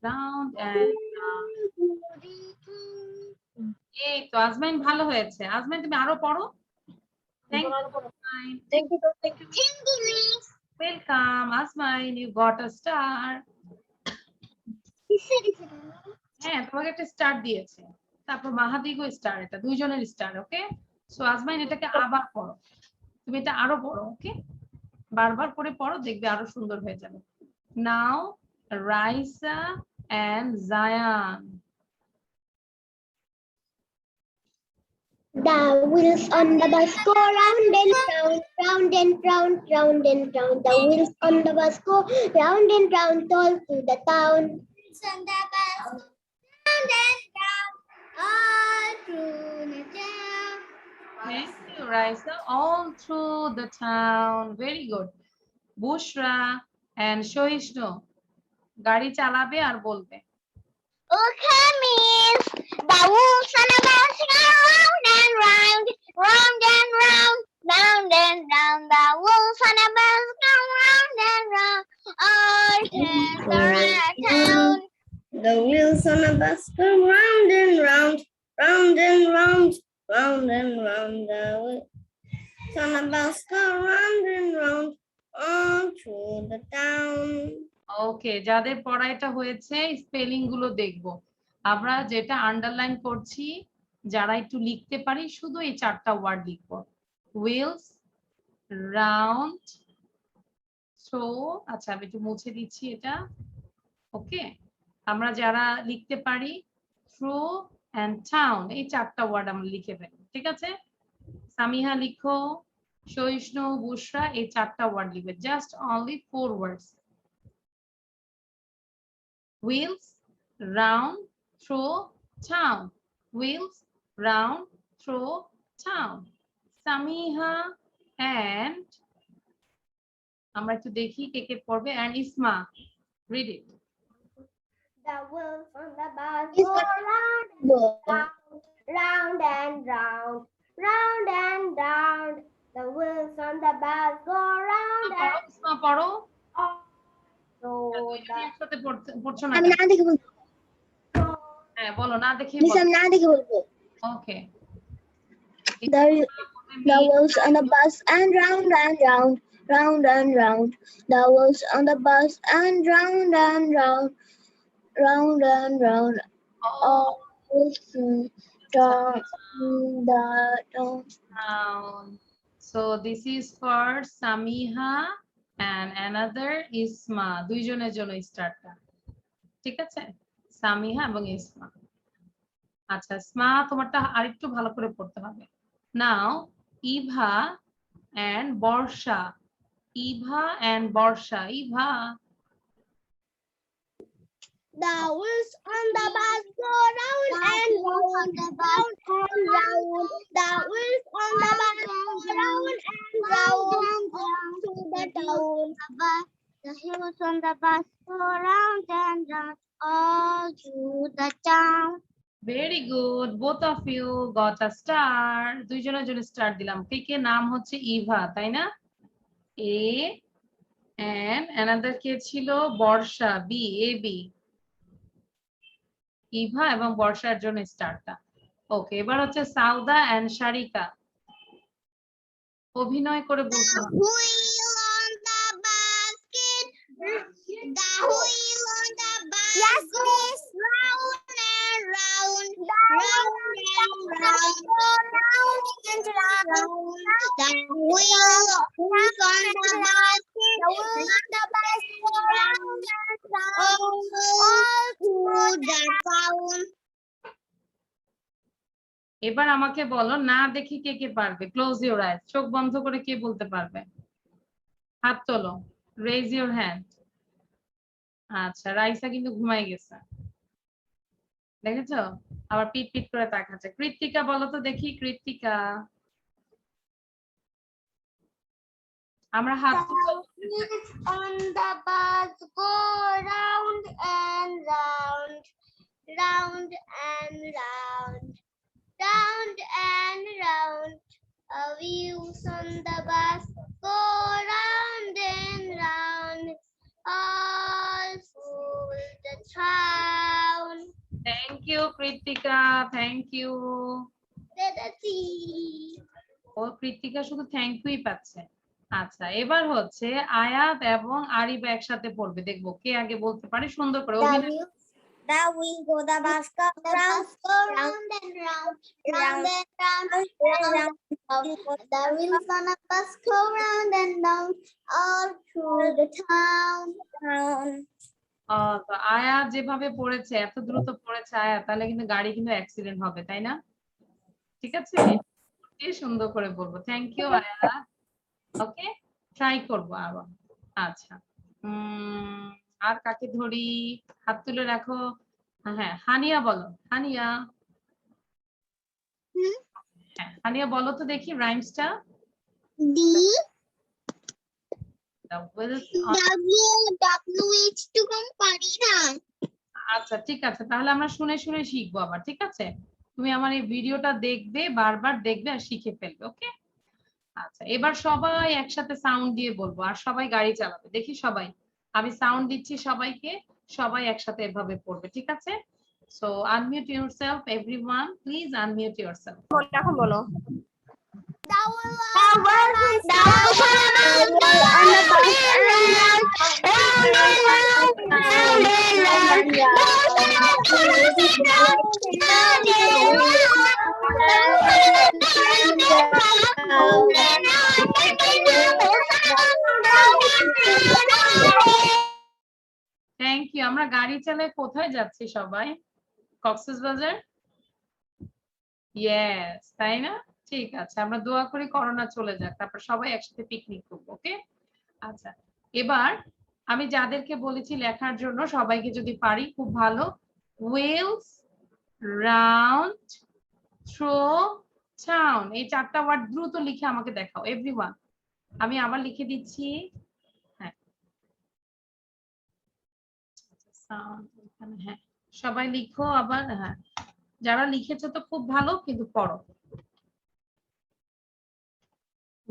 Round and round. এই তো আজমাইন ভালো হয়েছে। আজমাইন তুমি আরো পড়ো। Thank you, Azmain. Welcome, Azmain. You got a star. হ্যাঁ, তোমাকে একটা স্টার দিয়েছে। তারপর মাহাদিগো স্টার, এটা দুইজনের স্টার। ওকে, সো আজমাইন এটাকে আবার পড়ো। তুমি এটা আরো পড়ো। ওকে, বারবার করে পড়ো, দেখবে আরো সুন্দর হয়ে যাবে। Now Raisa and Zayan. The wheels on the bus go round and round, round and round, round and round. The wheels on the bus go round and round, all through the town. Wheels on the bus go round and round, all through the town. Thank you, Raisa. All through the town. Very good. Bushra and Shohishnu. গাড়ি চালাবে আর বলবে। Okay, miss. The wheels on the bus go round and round, round and round, round and round. The wheels on the bus go round and round, all through the town. The wheels on the bus go round and round, round and round, round and round. The wheels on the bus go round and round, all through the town. ওকে, যাদের পড়া এটা হয়েছে spelling গুলো দেখবো। আমরা যেটা underline করছি, যারা একটু লিখতে পারি শুধু এই চারটা ওয়ার্ড লিখবো। Wheels, round, through. আচ্ছা, আমি একটু মুছে দিচ্ছি এটা। ওকে, আমরা যারা লিখতে পারি থ্রো এন্ড টাউন, এই চারটা ওয়ার্ড আমরা লিখে ফেলি। ঠিক আছে, সামিহা লিখো, সহিষ্ণু, বুশরা, এই চারটা ওয়ার্ড লিখবে। Just only 4 words. Wheels, round, throw, town. Wheels, round, throw, town. Samiha and আমরা একটু দেখি কে কে পড়বে। and Isma, read it. The wheels on the bus go round, round and round, round and round. The wheels on the bus go round and Isma পড়ো। round. একসাথে পড়ছো না আমি কেন? না দেখে বলবো। হ্যাঁ, বলো, না দেখি মিস আমি না দেখে বলবো। ওকে, The wheels on the bus and round, round and round. The wheels on the bus and round, round and round. All through the town. town. So this is for Samiha and another Isma. দুইজনের জন্য স্টারটা। ঠিক আছে, সামিহা এবং ইসমা। আচ্ছা, ইসমা তোমারটা আরেকটু ভালো করে পড়তে হবে। Now Eva and Barsha. Eva and Barsha. Eva. The wheels on the bus go round and round, round and round. The wheels on the bus go round and round, to the town. The wheels on the bus go round and round, all through the town. Very good, both of you got a star. দুইজনের জন্য star দিলাম। কে কে নাম হচ্ছে ইভা, তাই না? এ and another কে ছিল বর্ষা, B, A B. Eva এবং বর্ষার জন্য স্টারটা। ওকে, এবার হচ্ছে সাউদা এন্ড সারিকা। অভিনয় করে বলতে হবে। Wheel on the basket. The wheel on the basket. Yes, miss. Round and round. The wheels on the bus go round and round all through the town. এবার আমাকে বলো না দেখি কে কে পারবে। ক্লোজ ইউর আইজ, চোখ বন্ধ করে কে বলতে পারবে? হাত তোলো, রেজ ইউর হ্যান্ড। আচ্ছা, রাইসা কিন্তু ঘুমাই গেছে, দেখেছো? আবার পিট পিট করে তাকাচ্ছে। কৃত্তিকা বলো তো দেখি, কৃত্তিকা। আমরা হাত Wheels on the bus go round and round, round and round, round and round. Wheels on the bus go round and round, all through the town. Thank you Krittika, thank you. ও কৃত্তিকা শুধু থ্যাংক ইউই পাচ্ছে। আচ্ছা, এবার হচ্ছে আয়াত এবং আরিবা একসাথে পড়বে, দেখবো কে আগে বলতে পারে সুন্দর করে। অভিনয় The wheels go the bus go round and round, round and round, round. The wheels on the bus go round and round, all through the town. তো আয়াত যেভাবে পড়েছে, এত দ্রুত পড়েছে আয়াত, তাহলে কিন্তু গাড়ি কিন্তু অ্যাক্সিডেন্ট হবে, তাই না? ঠিক আছে, সুন্দর করে বলবো। থ্যাংক ইউ আয়াত। ওকে, ট্রাই করবো আবার। আচ্ছা, আর কাকে ধরি? হাত তুলে রাখো। হ্যাঁ, হানিয়া বলো, হানিয়া। হ্যাঁ, হানিয়া বলো তো দেখি রাইমসটা। The wheels WH2 পারি না। আচ্ছা ঠিক আছে, তাহলে আমরা শুনে শুনে শিখবো আবার, ঠিক আছে? তুমি আমার এই ভিডিওটা দেখবে, বারবার দেখবে আর শিখে ফেলবে। ওকে, আচ্ছা এবার সবাই একসাথে সাউন্ড দিয়ে বলবো, আর সবাই গাড়ি চালাবে। দেখি সবাই, আমি সাউন্ড দিচ্ছি সবাইকে, সবাই একসাথে এভাবে পড়বে, ঠিক আছে? So unmute yourself everyone, please unmute yourself. এখন বলো। Thank you. আমরা গাড়ি চালায় কোথায় যাচ্ছি সবাই? কক্সবাজার? ইয়েস, তাই না? ঠিক আছে, আমরা দোয়া করি করোনা চলে যাক, তারপর সবাই একসাথে পিকনিক করবো। ওকে, আচ্ছা এবার আমি যাদেরকে বলেছি লেখার জন্য, সবাইকে যদি পারি খুব ভালো। wheels, round, throw, town, এই চারটা ওয়ার্ড দ্রুত লিখে আমাকে দেখাও এভরিওয়ান। আমি আবার লিখে দিচ্ছি। হ্যাঁ, হ্যাঁ সবাই লিখো আবার। হ্যাঁ, যারা লিখেছো তো খুব ভালো, কিন্তু পড়ো।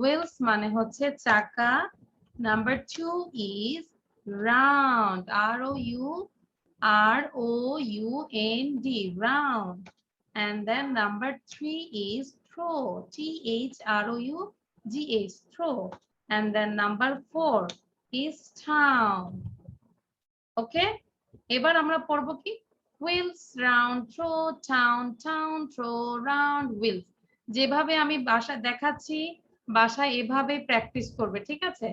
wheels মানে হচ্ছে চাকা। Number 2 is round, ROUND, round. And then number 3 is throw, THROUGH, throw. And then number 4 is town. Okay, এবার আমরা পড়বো কি? wheels, round, throw, town, town, throw, round, wheels। যেভাবে আমি বাসায় দেখাচ্ছি, বাসায় এভাবে প্র্যাকটিস করবে, ঠিক আছে?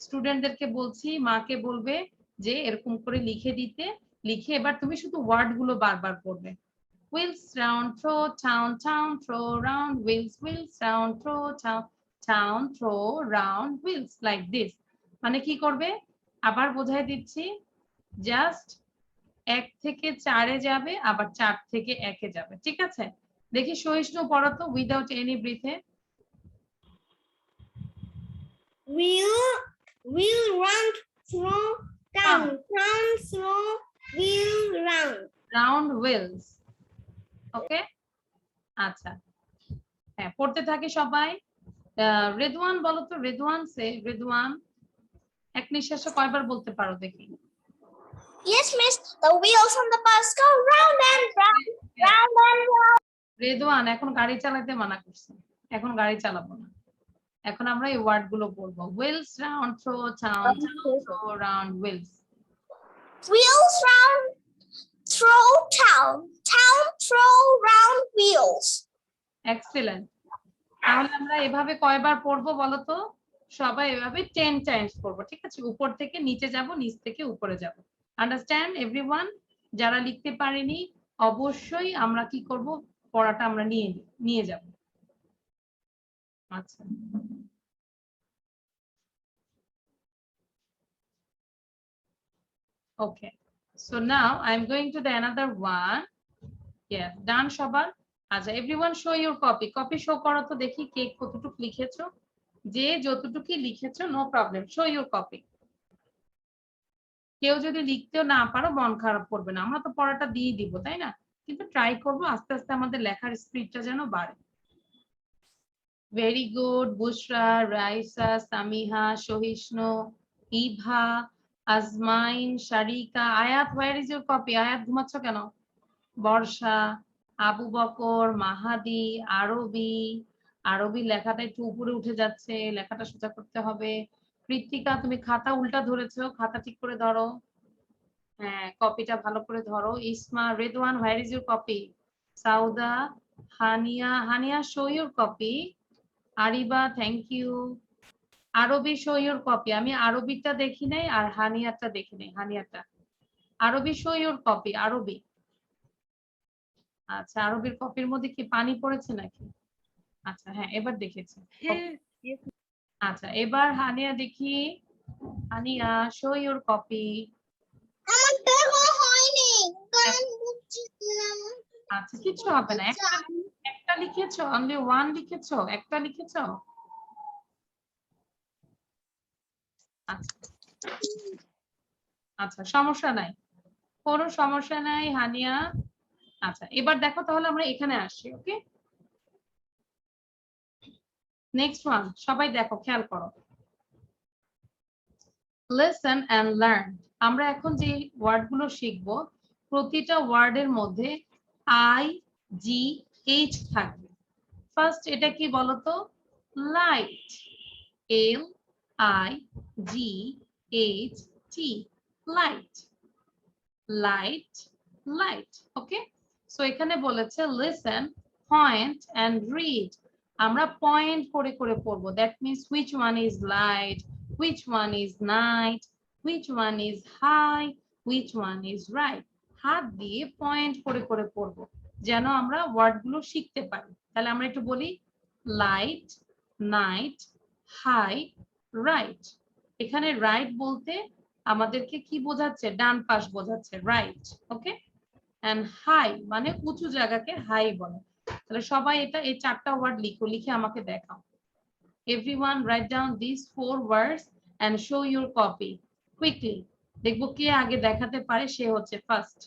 স্টুডেন্টদেরকে বলছি, মাকে বলবে যে এরকম করে লিখে দিতে। লিখে এবার তুমি শুধু ওয়ার্ড গুলো বারবার পড়বে। wheels, round, throw, town, town, throw, round, wheels, wheels, round, throw, town, town, throw, round, wheels, like this। মানে কি করবে? আবার বোঝাই দিচ্ছি, জাস্ট 1 থেকে 4-এ যাবে, আবার 4 থেকে 1-এ যাবে, ঠিক আছে? দেখি সহিষ্ণু পড়ো তো, উইদাউট এনি ব্রিথে। Wheel round through town, town through wheel round. Round wheels। ওকে, আচ্ছা হ্যাঁ পড়তে থাকি সবাই। রেদওয়ান বলো তো, রেদওয়ান রেদওয়ান এক নিঃশ্বাসে কয়বার বলতে পারো দেখি? Yes, miss. The wheels on the bus go round and round, round and round. Redwan এখন গাড়ি চালাতে মানা করছে, এখন গাড়ি চালাবো না, এখন আমরা এই ওয়ার্ড গুলো বলবো। wheels, round, throw, town, town, throw, round, wheels। Wheels round, throw town, town throw round wheels. Excellent, তাহলে আমরা এভাবে কয়বার পড়বো বলো তো? সবাই এভাবে 10 টাইমস পড়বো, ঠিক আছে? উপর থেকে নিচে যাব, নিচ থেকে উপরে যাব। Understand everyone? যারা লিখতে পারেনি অবশ্যই আমরা কি করব, পড়াটা আমরা নিয়ে যাব। আচ্ছা, okay, so now I'm going to the another one. Yeah, done সবার? আচ্ছা, everyone show your copy show করো তো দেখি কে কতটুকু লিখেছো। যে যতটুকু লিখেছো no problem, show your copy. কেউ যদি লিখতেও না পারো মন খারাপ করবে না, আমরা তো পড়াটা দিয়ে দিব তাই না? কিন্তু ট্রাই করব আস্তে আস্তে আমাদের লেখার স্পিডটা যেন বাড়ে। ভেরি গুড, বুশরা, রাইসা, সামিহা, সহিষ্ণু, ইভা, আজমাইন, শারিকা, আয়াত, হোয়ার ইজ ইউর কপি? আয়াত ঘুমাচ্ছ কেন? বর্ষা, আবু বকর, মাহাদি, আরবি, আরবি লেখাটা একটু উপরে উঠে যাচ্ছে, লেখাটা সোজা করতে হবে। কৃত্তিকা, তুমি খাতা উল্টা ধরেছো, খাতা ঠিক করে ধরো। হ্যাঁ, কপিটা ভালো করে ধরো। Isma, Redwan, where is your copy? Sauda, Haniya, Haniya show your copy. Ariba, thank you. Arbi show your copy. আমি আরবিটা দেখি নাই আর হানিয়াটা দেখি নাই, হানিয়াটা। আরবি শো ইউর কপি, আরবি। আচ্ছা, আরবির কপির মধ্যে কি পানি পড়েছে নাকি? আচ্ছা, হ্যাঁ এবার দেখেছি। আচ্ছা, এবার হানিয়া দেখি। Haniya show your copy. আমার দেখো হয়নি, কারণ বুঝছিলাম। আচ্ছা, কিছু হবে না, একটা লিখেছো, অনলি ওয়ান লিখেছো, একটা লিখেছো। আচ্ছা আচ্ছা, সমস্যা নাই, কোনো সমস্যা নাই হানিয়া। আচ্ছা, এবার দেখো তাহলে আমরা এখানে আসি। ওকে, নেক্সট ওয়ান, সবাই দেখো, খেয়াল করো। Listen and learn. আমরা এখন যে ওয়ার্ডগুলো শিখবো প্রতিটা ওয়ার্ডের মধ্যে আই, জি, এইচ থাকবে। ফার্স্ট এটা কি বলতো? Light, L I G H T, light, light, light. Okay, so এখানে বলেছে লিসেন, পয়েন্ট এন্ড রিড। আমরা পয়েন্ট করে করে পড়বো, that means which one is light, which one is night, which one is high, which one is right. হাত দিয়ে point করে করে পড়বো যেন আমরা ওয়ার্ডগুলো শিখতে পারি। তাহলে আমরা একটু বলি, লাইট, নাইট, হাই, রাইট। এখানে রাইট বলতে আমাদেরকে কি বোঝাচ্ছে? ডান পাশ বোঝাচ্ছে, রাইট। ওকে, এন্ড হাই মানে উঁচু জায়গাকে হাই বলে। তাহলে সবাই এটা এই চারটা ওয়ার্ড লিখো, লিখে আমাকে দেখাও। Everyone write down this 4 words and show your copy quickly. দেখবো কে আগে দেখাতে পারে, সে হচ্ছে ফার্স্ট।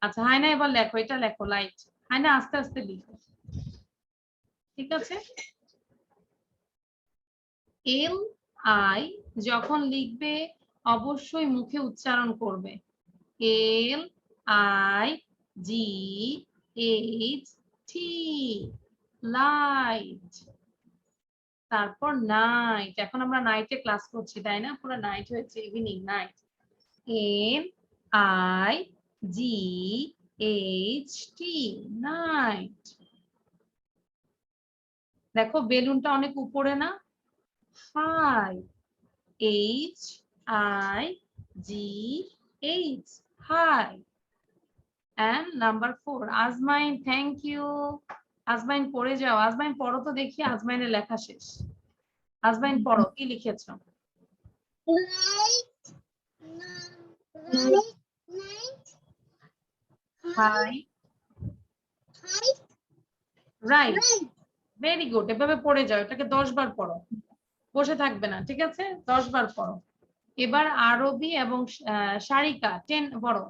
আচ্ছা, হাইনা এবার লেখো, এটা লেখো, লাইট। হাইনা আস্তে আস্তে লিখো, ঠিক আছে? এল আই যখন লিখবে অবশ্যই মুখে উচ্চারণ করবে, এল I G H T, light. তারপর নাইট, এখন আমরা নাইটে ক্লাস করছি তাই না? পুরো নাইট হয়েছে, evening, night. N I G H T, night. দেখো বেলুনটা অনেক উপরে না? High, H I G H, high. And number 4, আজমাইন, থ্যাংক ইউ। আজমাইন পড়ে যাও, আজমাইন পড়ো তো দেখি, আজমাইনের লেখা শেষ। আজমাইন পড়ো, কি লিখেছো? Light, light, light, high, high, right, right. Very good. এভাবে পড়ে যাও, এটাকে 10 বার পড়ো, বসে থাকবে না, ঠিক আছে? 10 বার পড়ো। এবার আরবি এবং সারিকা 10 পড়ো,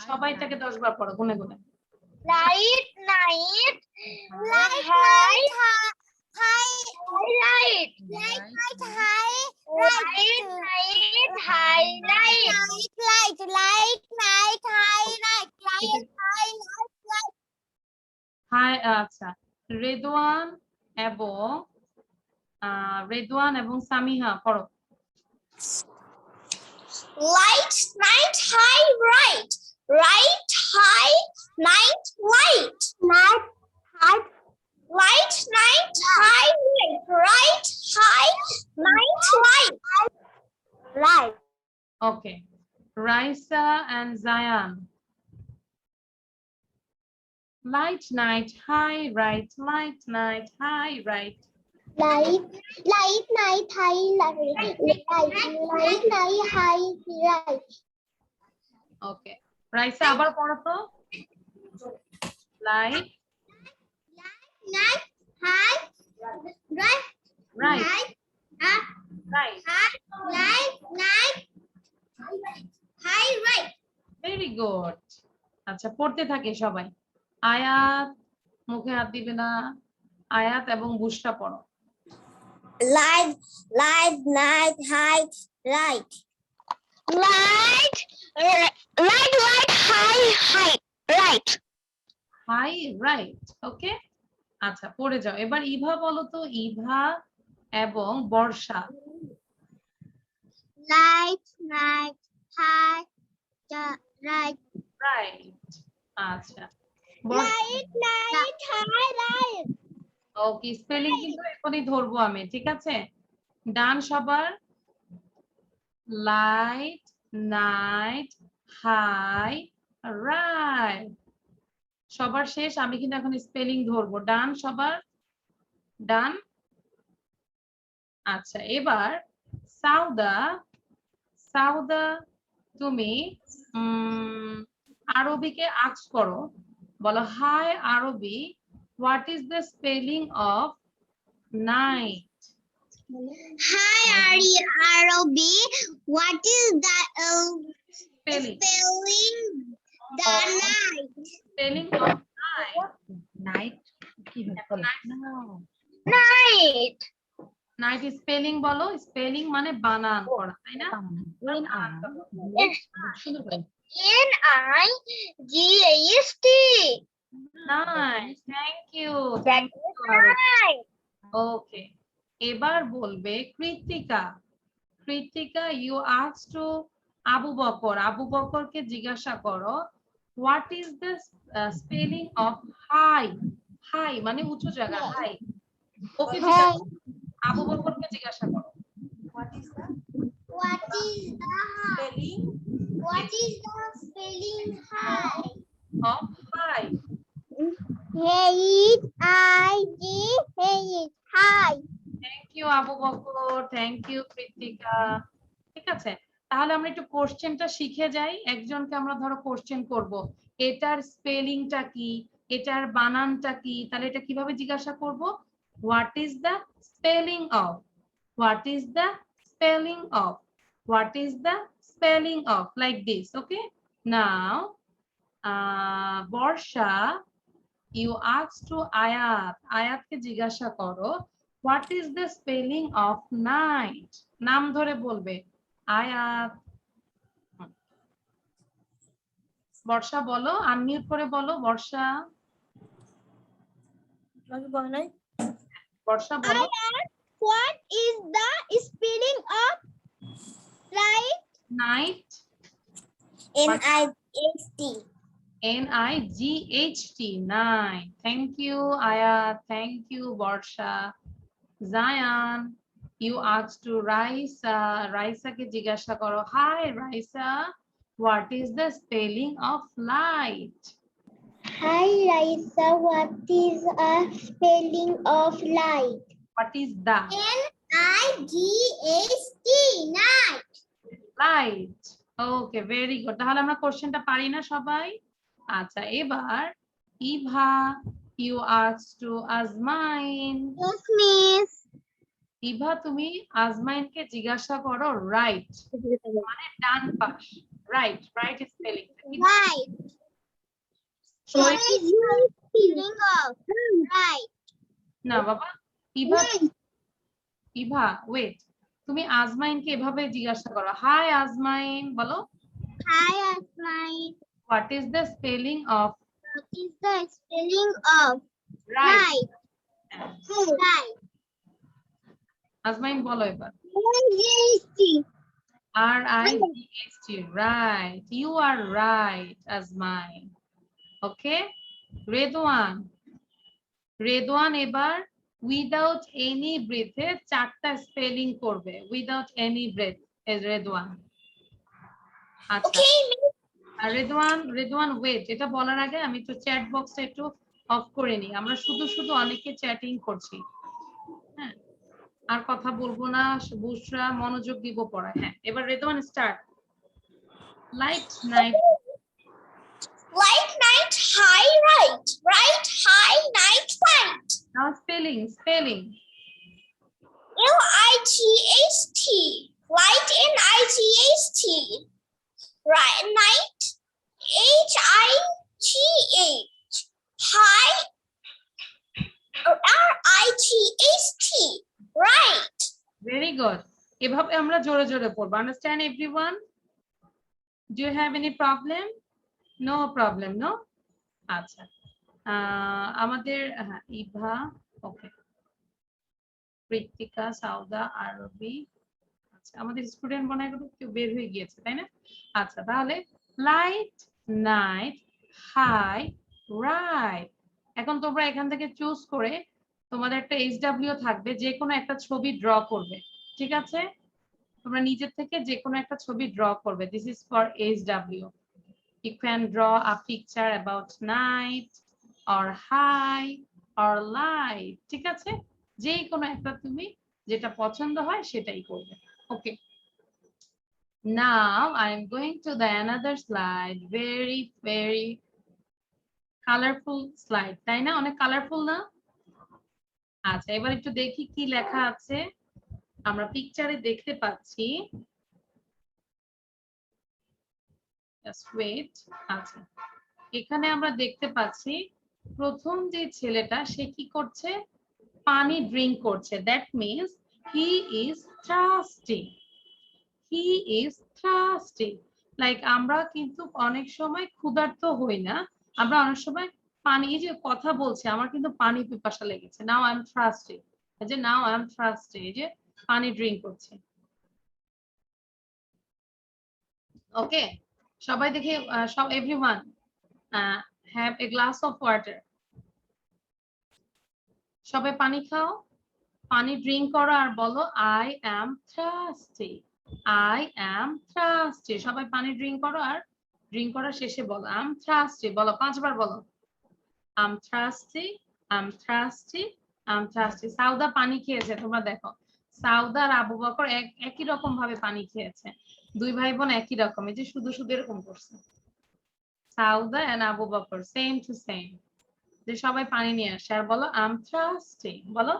সবাই এটাকে 10 বার পড়ো গুনে গুনে। Light, night, light, high, light, high, light, light, light, high, light, night, high, light. Light, light, night, high, light, light, high, light, light. High, আচ্ছা, রেদওয়ান এবং সামিহা পড়ো। Light, night, high, right. Right, high, night, light. Light, high, Light, night, high, light. Right, high, night, light. Light. Okay. Raisa and Zayan. Light night, high, right. Light night, high, right. Light, night, high, light, night, high, right. Okay. Raisa আবার পড়ো তো। Light, Night, high, right, right, night, right. high, night, high, right. Very good. আচ্ছা পড়তে থাকে সবাই। আয়াত মুখে হাত দিবে না। আয়াত এবং বুশরা পড়ো। Light, night, high, right. Light, high, right. High right. Okay আচ্ছা পড়ে যাও। এবার ইভা বলো তো, ইভা এবং Barsha. Light, night, high, right. Right. আচ্ছা Night, high, right. Okay spelling কিন্তু এখনই ধরবো আমি, ঠিক আছে? ডান সবার। Light, night, high, right. সবার শেষ, আমি কিন্তু এখন স্পেলিং ধরবো। ডান সবার? ডান। আচ্ছা এবার সাউদা, তুমি আরবিকে আস্ক করো। বলো হাই আরবি, হোয়াট ইজ দ্য স্পেলিং অফ night? Hi, Arabi. What is the Spelling. spelling? The night. Spelling of night. Night কিভাবে বলে? Night. নাইট স্পেলিং বলো। স্পেলিং মানে বানান করা, তাই না? N-I-G-H-T. Nice, thank you. Night. Okay এবার বলবে Kritika. Kritika you ask to Abu Bakar. Abu বকরকে জিজ্ঞাসা করো what is the spelling of high? High মানে উঁচু জায়গা, হাই। ওকে জিজ্ঞাসা, আবু বকরকে জিজ্ঞাসা করো what is the What is the spelling what is the spelling high? Of high? H-I-G-H. High. Thank you Abu Bakar, thank you Kritika. ঠিক আছে তাহলে আমরা একটু কোশ্চেনটা শিখে যাই। একজনকে আমরা ধরো কোশ্চেন করব, এটার স্পেলিংটা কি, এটার বানানটা কি, তাহলে এটা কিভাবে জিজ্ঞাসা করব? What is the spelling of, what is the spelling of, what is the spelling of, like this. Okay now Barsha you ask to Ayat. আয়াতকে জিজ্ঞাসা করো হোয়াট ইজ দ্য স্পেলিং অফ নাইট? নাম ধরে বলবে। আয়াত, বর্ষা বলো, আনমিউট করে বলো। বর্ষা, বর্ষা বলো। What is the spelling of right? Night, N-I-G-H-T. N-I-G-H-T, night. Thank you Ayat, thank you Barsha. Zayan you ask to Raisa. রাইসাকে জিজ্ঞাসা করো hi Raisa, what is the spelling of light? Hi, Raisa. What is a spelling of light? What is the N-I-G-H-T. Night. Light. Okay very good. তাহলে আমরা কোশ্চেনটা পারি না সবাই? আচ্ছা এবার Eva you ask to Azmain. Yes, miss. Eva তুমি আজমাইনকে জিজ্ঞাসা করো রাইট মানে ডান পাশ, right. Right spelling Right. What is the spelling of right? না বাবা। ইভা, ইভা ওয়েট, তুমি আজমাইনকে এভাবে জিজ্ঞাসা করো হাই আজমাইন, বলো Hi, Asmai. What is the spelling of What is the spelling of right? right? Right. আজমাইন বলো এবার। N-G-H-T. R-I-G-H-T, right. You are right, Azmain. Okay. Redwan. Redwan এবার উইদাউট এনি ব্রেথে 4টা স্পেলিং করবে, উইদাউট এনি ব্রেথ। রেদওয়ান। আচ্ছা Okay, Miss. আর Redwan wait, এটা বলার আগে আমি তো চ্যাট বক্সটা একটু অফ করে নিই। আমরা শুধু শুধু অনেকে চ্যাটিং করছি। হ্যাঁ, আর কথা বলবো না, বুশরা মনোযোগ দিব পড়ায়। হ্যাঁ, এবার Redwan start. Light night. Light night, high right. Right, high, night, light. Now spelling. Light. Light, night. Right, night. High. High. Right. Right. Very good. এভাবে আমরা জোরে জোরে পড়বো। Understand everyone? Do you have any problem? No problem, no? আচ্ছা, আমাদের হ্যাঁ ইভা, ওকে, কৃতিকা, সাউদা, আরবি। আচ্ছা, আমাদের স্টুডেন্ট মনে হয় কেউ বের হয়ে গিয়েছে, তাই না? আচ্ছা, তাহলে লাইট নাইট হাই রাইট। এখন তোমরা এখান থেকে চুজ করে তোমাদের একটা HW থাকবে, যে কোনো একটা ছবি ড্র করবে। ঠিক আছে, তোমরা নিজের থেকে যে কোনো একটা ছবি ড্র করবে। This is for HW। You can draw a picture about night or high or light. ঠিক আছে, যে কোনো একটা তুমি যেটা পছন্দ হয় সেটাই করবে। ওকে, now I am going to the another slide. Very colourful slide, তাই না? অনেক কালারফুল না? আচ্ছা, এবার একটু দেখি কি লেখা আছে। আমরা পিকচারে দেখতে পাচ্ছি, জাস্ট ওয়েট। আচ্ছা, এখানে আমরা দেখতে পাচ্ছি প্রথম যে ছেলেটা সে কি করছে, পানি ড্রিঙ্ক করছে। That means he is thirsty. He is thirsty. Like আমরা কিন্তু অনেক সময় ক্ষুধার্ত হই না, আমরা অনেক সময় পানি, এই যে কথা বলছে আমার কিন্তু পানি পিপাসা লেগেছে, নাও আই এম থার্স্টি, এই যে নাও আই এম থার্স্টি, এই যে পানি ড্রিঙ্ক করছে। ওকে, সবাই দেখে, সব everyone have a glass of water. সবাই পানি খাও, পানি ড্রিঙ্ক করো আর বলো I am thirsty. I am thirsty. সবাই পানি ড্রিঙ্ক করো আর ড্রিঙ্ক করার শেষে বলো আই এম থার্স্টি। বলো 5 বার বলো, I am thirsty, I am thirsty, I am thirsty. Sawda পানি খেয়েছে, তোমরা দেখো সাউদা আর আবু বকর একই রকম ভাবে পানি খেয়েছে। দুই ভাই বোন একই রকম, এই যে শুধু শুধু এরকম করছে। Sauda and Abu Bakar same to same. যে সবাই পানি নিয়ে আসে আর বলো আই এম থার্স্টি। বলো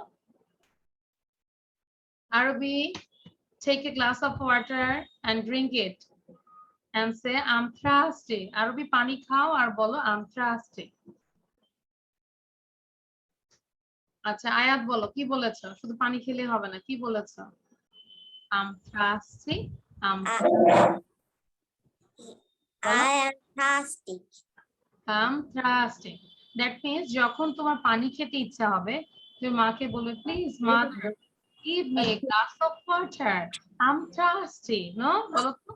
Arabi, take a glass of water and drink it and say I'm thirsty. Arabi, পানি খাও আর বলো I'm thirsty. আচ্ছা, আয়াত বলো কি বলেছো? শুধু পানি খেলে হবে না, কি বলেছো? I'm thirsty. I'm I am thirsty. thirsty. That means যখন তোমার পানি খেতে ইচ্ছা হবে, তুমি মাকে বলবে প্লিজ মা, give me a glass of water. I'm thirsty. No? বলো তো।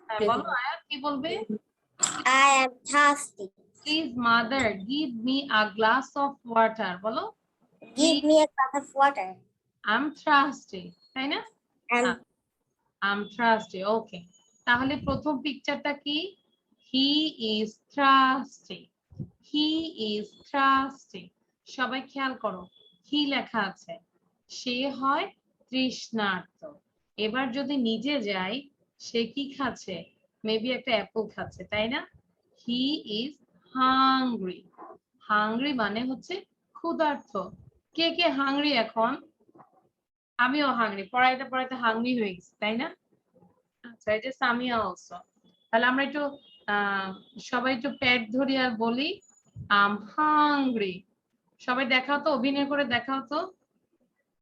হ্যাঁ, বলো আয়াত কি বলবে? I am thirsty. Please mother, give me a glass of water. বলো Give me a glass of water. I'm thirsty. তাই না? I'm thirsty. Okay. তাহলে প্রথম পিকচারটা কি? He is thirsty. He is thirsty. সবাই খেয়াল করো, he লেখা আছে, সে হয় তৃষ্ণার্ত। এবার যদি নিজে যাই, সে কি খাচ্ছে? মেবি একটা অ্যাপল খাচ্ছে, তাই না? He is hungry. Hungry মানে হচ্ছে ক্ষুধার্ত। কে কে হাংরি এখন? আমিও হাংরি, পড়াইতে পড়াইতে হাংরি হয়ে গেছি, তাই না? আচ্ছা, এই যে সামিয়া অলসো। তাহলে আমরা একটু সবাই একটু পেট ধরি আর বলি আম হাংরি। সবাই দেখাও তো, অভিনয় করে দেখাও তো।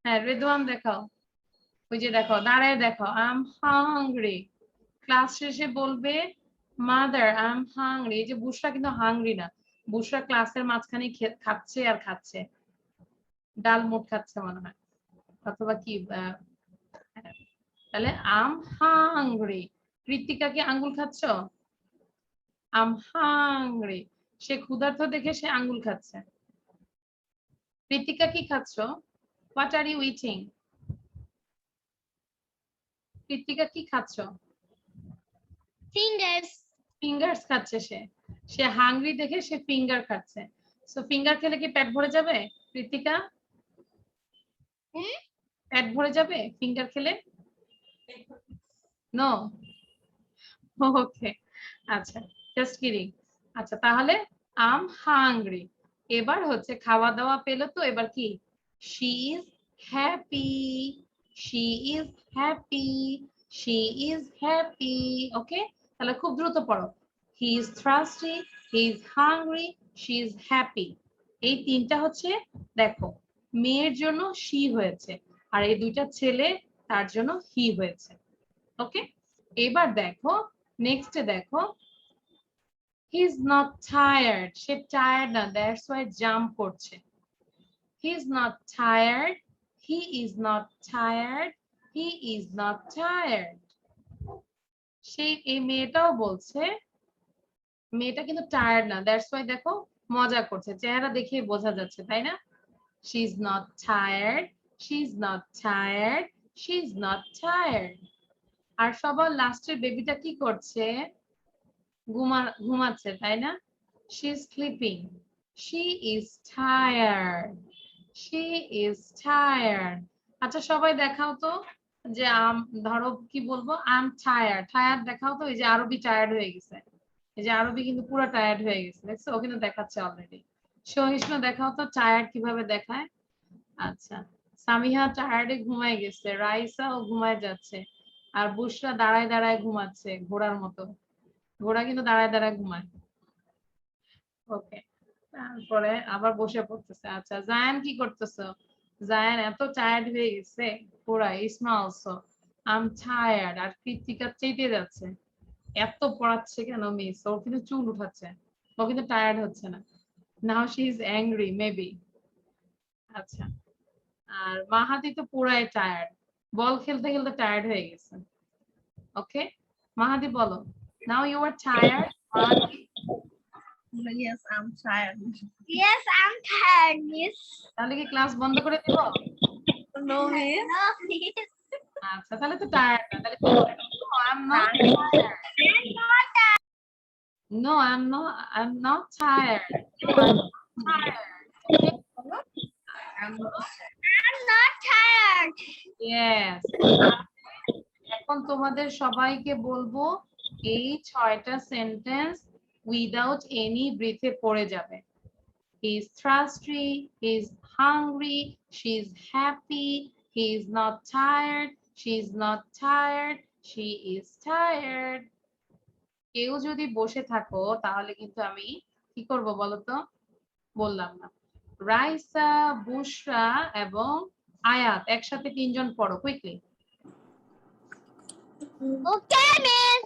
হ্যাঁ, রেদওয়ান দেখাও, ওই যে দেখো দাঁড়ায় দেখো আম হাংরি। ক্লাস শেষে বলবে মাদার আই এম হাংরি। এই যে বুশরা কিন্তু হাংরি না, বুশরা ক্লাসের মাঝখানে খাচ্ছে আর খাচ্ছে, ডাল মুট খাচ্ছে মনে হয়, অথবা কি। তাহলে আম হাংরি। কৃতিকা কি আঙ্গুল খাচ্ছ? আম হাংরি, সে ক্ষুধার্ত দেখে সে আঙ্গুল খাচ্ছে। কৃতিকা কি খাচ্ছ? What are you eating? Kritika কি খাচ্ছ? Fingers. ফিঙ্গারস খাচ্ছে সে। সে হাংরি দেখে সে ফিঙ্গার খাচ্ছে। সো ফিঙ্গার খেলে কি পেট ভরে যাবে কৃতিকা? পেট ভরে যাবে ফিঙ্গার খেলে? নো। ওকে, আচ্ছা, জাস্ট কিডিং। আচ্ছা, তাহলে আম হাংরি। এবার হচ্ছে খাওয়া দাওয়া পেলো তো, এবার কি? She is happy, she is happy, she is happy. Okay, তাহলে খুব দ্রুত পড়ো। He is thirsty, he is hungry, she is happy. এই তিনটা হচ্ছে, দেখো, মেয়ের জন্য শি হয়েছে, আর এই দুইটা ছেলে তার জন্য হি হয়েছে। ওকে, এবার দেখো, নেক্সটে দেখো, he is not tired. Say tired না, দ্যাটস ওয়াই জাম্প করছে। He is not tired, he is not tired, he is not tired. সেই এই মেয়েটাও বলছে, মেয়েটা কিন্তু টায়ার্ড না, দ্যাটস ওয়াই দেখো মজা করছে, চেহারা দেখে বোঝা যাচ্ছে, তাই না? She is not tired, she is not tired, she is not tired. আর সবার লাস্টের বেবিটা কি করছে? ঘুমাচ্ছে, তাই না? She is sleeping, she is tired, she is tired. আচ্ছা, সবাই দেখাও তো যে ধরো কি বলবো, আই এম টায়ার্ড। টায়ার্ড দেখাও তো, এই যে আরবি টায়ার্ড হয়ে গেছে, এই যে আরবি কিন্তু পুরো টায়ার্ড হয়ে গেছে, দেখছো? ও কিন্তু দেখাচ্ছে অলরেডি। সহিষ্ণু দেখাও তো টায়ার্ড কিভাবে দেখায়। আচ্ছা, সামিহা টায়ার্ডে ঘুমায় গেছে, রাইসাও ঘুমায় যাচ্ছে, আর বুশরা দাঁড়ায় দাঁড়ায় ঘুমাচ্ছে ঘোড়ার মতো। ঘোড়া কিন্তু দাঁড়ায় দাঁড়ায় ঘুমায়। ওকে, তারপরে আবার বসে পড়তেছে। আচ্ছা, জায়ান কি করতেছো? জায়ান এত টায়ার্ড হয়ে গেছে পুরা। ইসমা অলসো, আই এম টায়ার্ড। আর কৃতিকা চেটে যাচ্ছে, এত পড়াচ্ছে কেন মিস? ও কিন্তু চুল উঠাচ্ছে, ও কিন্তু টায়ার্ড হচ্ছে না। Now she is angry maybe. আচ্ছা, আর মাহাদি তো পুরাই টায়ার্ড, বল খেলতে খেলতে টায়ার্ড হয়ে গেছে। ওকে, মাহাদি বলো, now you are tired. Yes, I'm tired. Yes, I'm tired, miss. তাহলে কি ক্লাস বন্ধ করে দিব? No, miss. No, miss. আচ্ছা, তাহলে তো টায়ার্ড না, তাহলে I am not tired. No, I'm not tired. No, I'm not tired. Okay? I'm not. I'm not tired. Yes. এখন তোমাদের সবাইকে বলবো এই 6টা সেন্টেন্স উইদাউট এনি ব্রিথে পড়ে যাবে। He is thirsty, he is hungry, she is happy, he is not tired, she is not tired, she is tired. কেউ যদি বসে থাকো তাহলে কিন্তু আমি কি করব বলো তো? বললাম না। রাইসা, বুশরা এবং আয়াত একসাথে 3 জন পড়ো quickly. Okay, miss.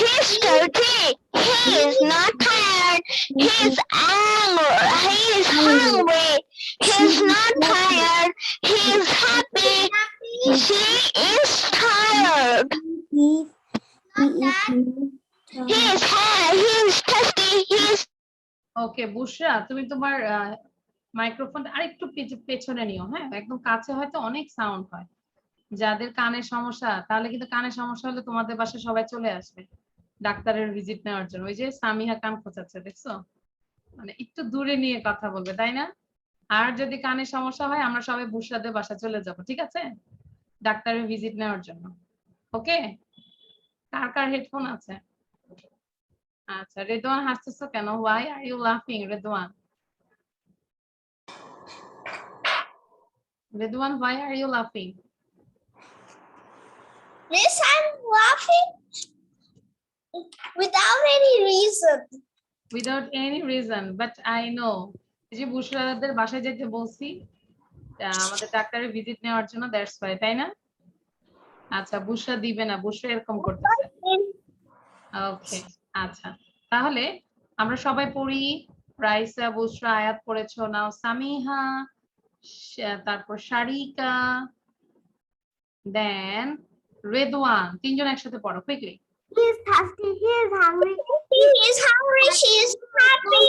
He's dirty. He is not tired. He's angry. He is hungry. He's not tired. He is happy. She is tired. He is thirsty. He is. ওকে, বুশরা, তুমি তোমার মাইক্রোফোনটা আরেকটু পেছনে নিও, হ্যাঁ? একদম কাছে হয়তো অনেক সাউন্ড হয়। যাদের কানের সমস্যা, তাহলে কিন্তু কানের সমস্যা হলে তোমাদের বাসায় সবাই চলে আসবে ডাক্তারের ভিজিট নেওয়ার জন্য। ওই যে সামিহা কান খোঁচাচ্ছে, দেখছো? মানে একটু দূরে নিয়ে কথা বলবে, তাই না? আর যদি কানের সমস্যা হয়, আমরা সবাই বুশরাদের বাসা চলে যাব, ঠিক আছে? ডাক্তারের ভিজিট নেওয়ার জন্য। ওকে, কার কার হেডফোন আছে? আচ্ছা, রেদওয়ান হাসতেছো কেন? হোয়াই আর ইউ লাফিং Redwan? Redwan, why are you লাফিং? Miss, I'm laughing without any reason. Without any reason, but I know. এই যে বুশরাদের বাসায় যেতে বলছি আমাদের ডাক্তারের ভিজিট নেওয়ার জন্য, দ্যাটস ওয়াই, তাই না? আচ্ছা, বুশরা দিবে না, বুশরা এরকম করতেছে। ওকে, আচ্ছা, তাহলে আমরা সবাই পড়ি। রাইসা, বুশরা, আয়াত পড়েছো, নাও সামিহা, তারপর শারিকা, দেন রেদওয়ান। 3 জন একসাথে পড়ো quickly. He is thirsty. He is hungry. He is hungry. She is happy.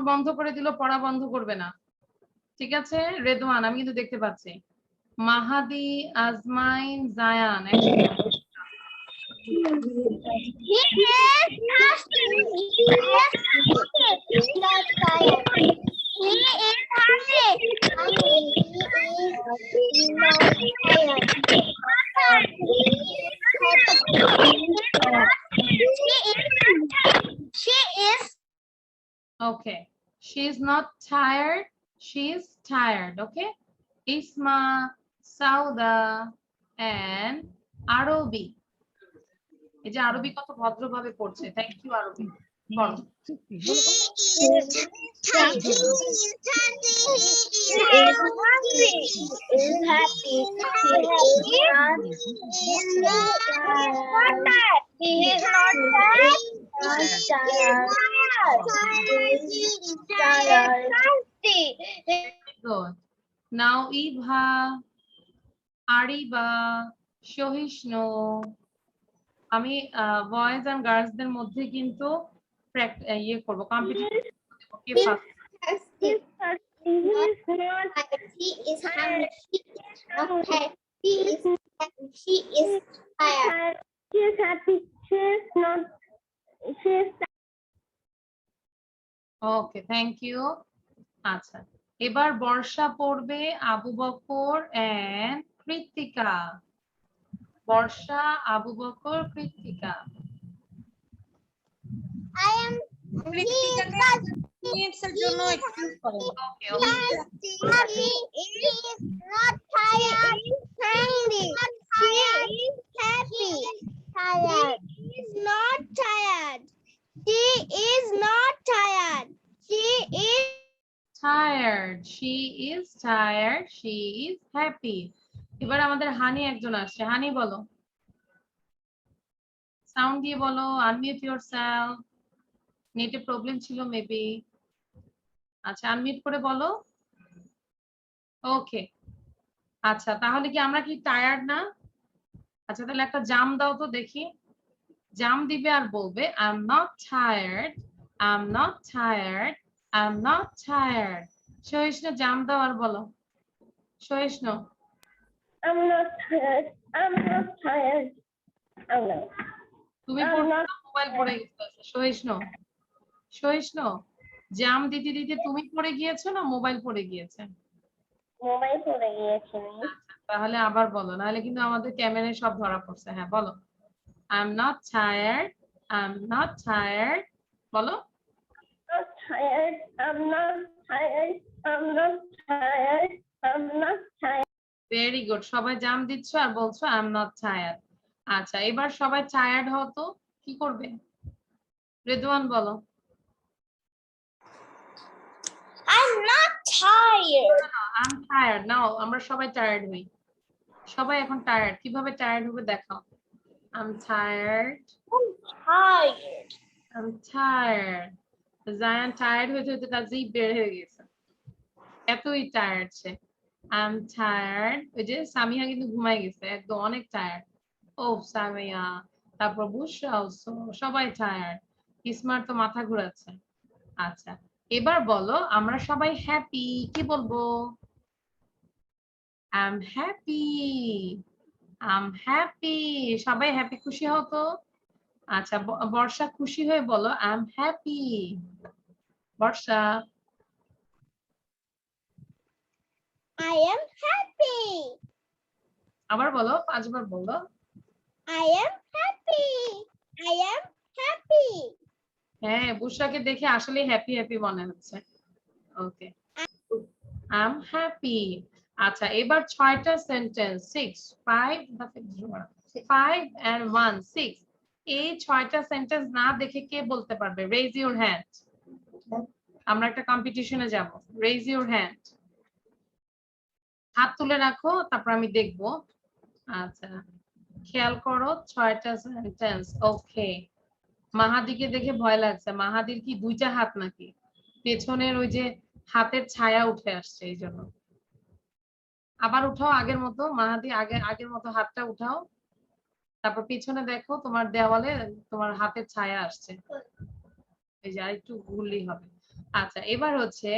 Sound বন্ধ করে দিল, পড়া বন্ধ করবে না, ঠিক আছে? রেদওয়ান আমি কিন্তু দেখতে পাচ্ছি। মাহাদি, আজমাইন, Zayan He is thirsty. He is not tired. He is hungry. He is not tired. She is. Okay, she is not tired, she is tired. Okay, Isma, Sauda and Arabi. এই যে আরবি কত ভদ্রভাবে পড়ছে, থ্যাংক ইউ আরবি। পড়ো। He is thirsty. He is thirsty. He is hungry. He is happy. He is not tired. He is not tired. Good. Now Ibha, Ariba, সহিষ্ণু। আমি বয়েজ এন্ড গার্লসদের মধ্যে কিন্তু ইয়ে করব, কম্পিটিশন করব, কে first. He is hungry. He is happy. She is tired. She is happy. She is not. She is. Okay, thank you. আচ্ছা, এবার বর্ষা পড়বে Abu Bakar and Krittika. Barsha, Abu Bakar, Krittika. I am. মিনিটসের জন্য এক্সকিউজ করেন। ওকে ওকে, Happy. He is not tired. Hungry. She is happy. Tired. She is not tired. She is not tired. She is. tired, she is tired, she is happy. এবার আমাদের হানি একজন আসছে, হানি বলো, sound দিয়ে বলো, আনমিউট ইয়োরসেলফ। নেটে problem ছিল maybe. আচ্ছা, আনমিউট করে বলো। ওকে, আচ্ছা তাহলে কি আমরা কি টায়ার্ড না? আচ্ছা তাহলে একটা জাম দাও তো দেখি, জাম দিবে আর বলবে I am not tired, I am not tired, I am not tired. সহিষ্ণু জাম দাও আর বলো, সহিষ্ণু। I'm not tired. I'm not tired. I'm not. তুমি মোবাইল পড়ে গেছো সহিষ্ণু, সহিষ্ণু জাম দিতে দিতে তুমি পড়ে গিয়েছো না মোবাইল পড়ে গিয়েছে? মোবাইল পড়ে গিয়েছে। তাহলে আবার বলো, নাহলে কিন্তু আমাদের ক্যামেরায় সব ধরা পড়ছে। হ্যাঁ বলো, I am not tired, I am not tired, বলো। Not tired. I'm not tired. I'm not tired. I'm not tired. Very good, সবাই জাম দিচ্ছ আর বলছো আই এম নট টায়ার্ড। আচ্ছা এবার সবাই টায়ার্ড হও তো কি করবে? রেদওয়ান বলো। I'm not tired. I am tired, now আমরা সবাই টায়ার্ড হই, সবাই এখন টায়ার্ড, কিভাবে টায়ার্ড হবে দেখাও। I am tired, Tired. I am tired. Zayan tired হইতে হইতে তার জিভ বের হয়ে গেছে, এতই tired say. I am tired. ওই যে সামিয়া কিন্তু ঘুমাই গেছে একদম, অনেক টায়ার্ড। ও সামিয়া, তারপর বুশরা অলসো, সবাই টায়ার্ড। স্মার্ট তো মাথা ঘোরাচ্ছে। আচ্ছা এবার বলো আমরা সবাই হ্যাপি, কি বলবো? I am happy, I am happy. সবাই হ্যাপি, খুশি হও তো। আচ্ছা বর্ষা খুশি হয়ে বলো I am happy. Barsha. I am happy. আবার বলো, 5 বার বলো। I am happy. I am happy. হ্যাঁ বুশরাকে দেখে আসলে হ্যাপি হ্যাপি মনে হচ্ছে। ওকে, আই এম হ্যাপি। আচ্ছা এবার 6টা সেন্টেন্স, 6 5 and 1 6, এই 6টা সেন্টেন্স না দেখে কে বলতে পারবে? Raise your hand. আমরা একটা কম্পিটিশনে যাব, রেজ ইউর হ্যান্ড, হাত তুলে রাখো তারপর আমি দেখবো। আচ্ছা খেয়াল করো 6টা সেন্টেন্স। ওকে, মাহাদিকে দেখে ভয় লাগছে, মাহাদির কি 2টা হাত নাকি? পেছনের ওই যে হাতের ছায়া উঠে আসছে এই জন্য। আবার উঠাও আগের মতো, মাহাদি আগের মতো হাতটা উঠাও, তারপর পিছনে দেখো তোমার দেওয়ালে তোমার হাতের ছায়া আসছে, এই যে আরেকটু ঘুরলেই হবে। আচ্ছা এবার হচ্ছে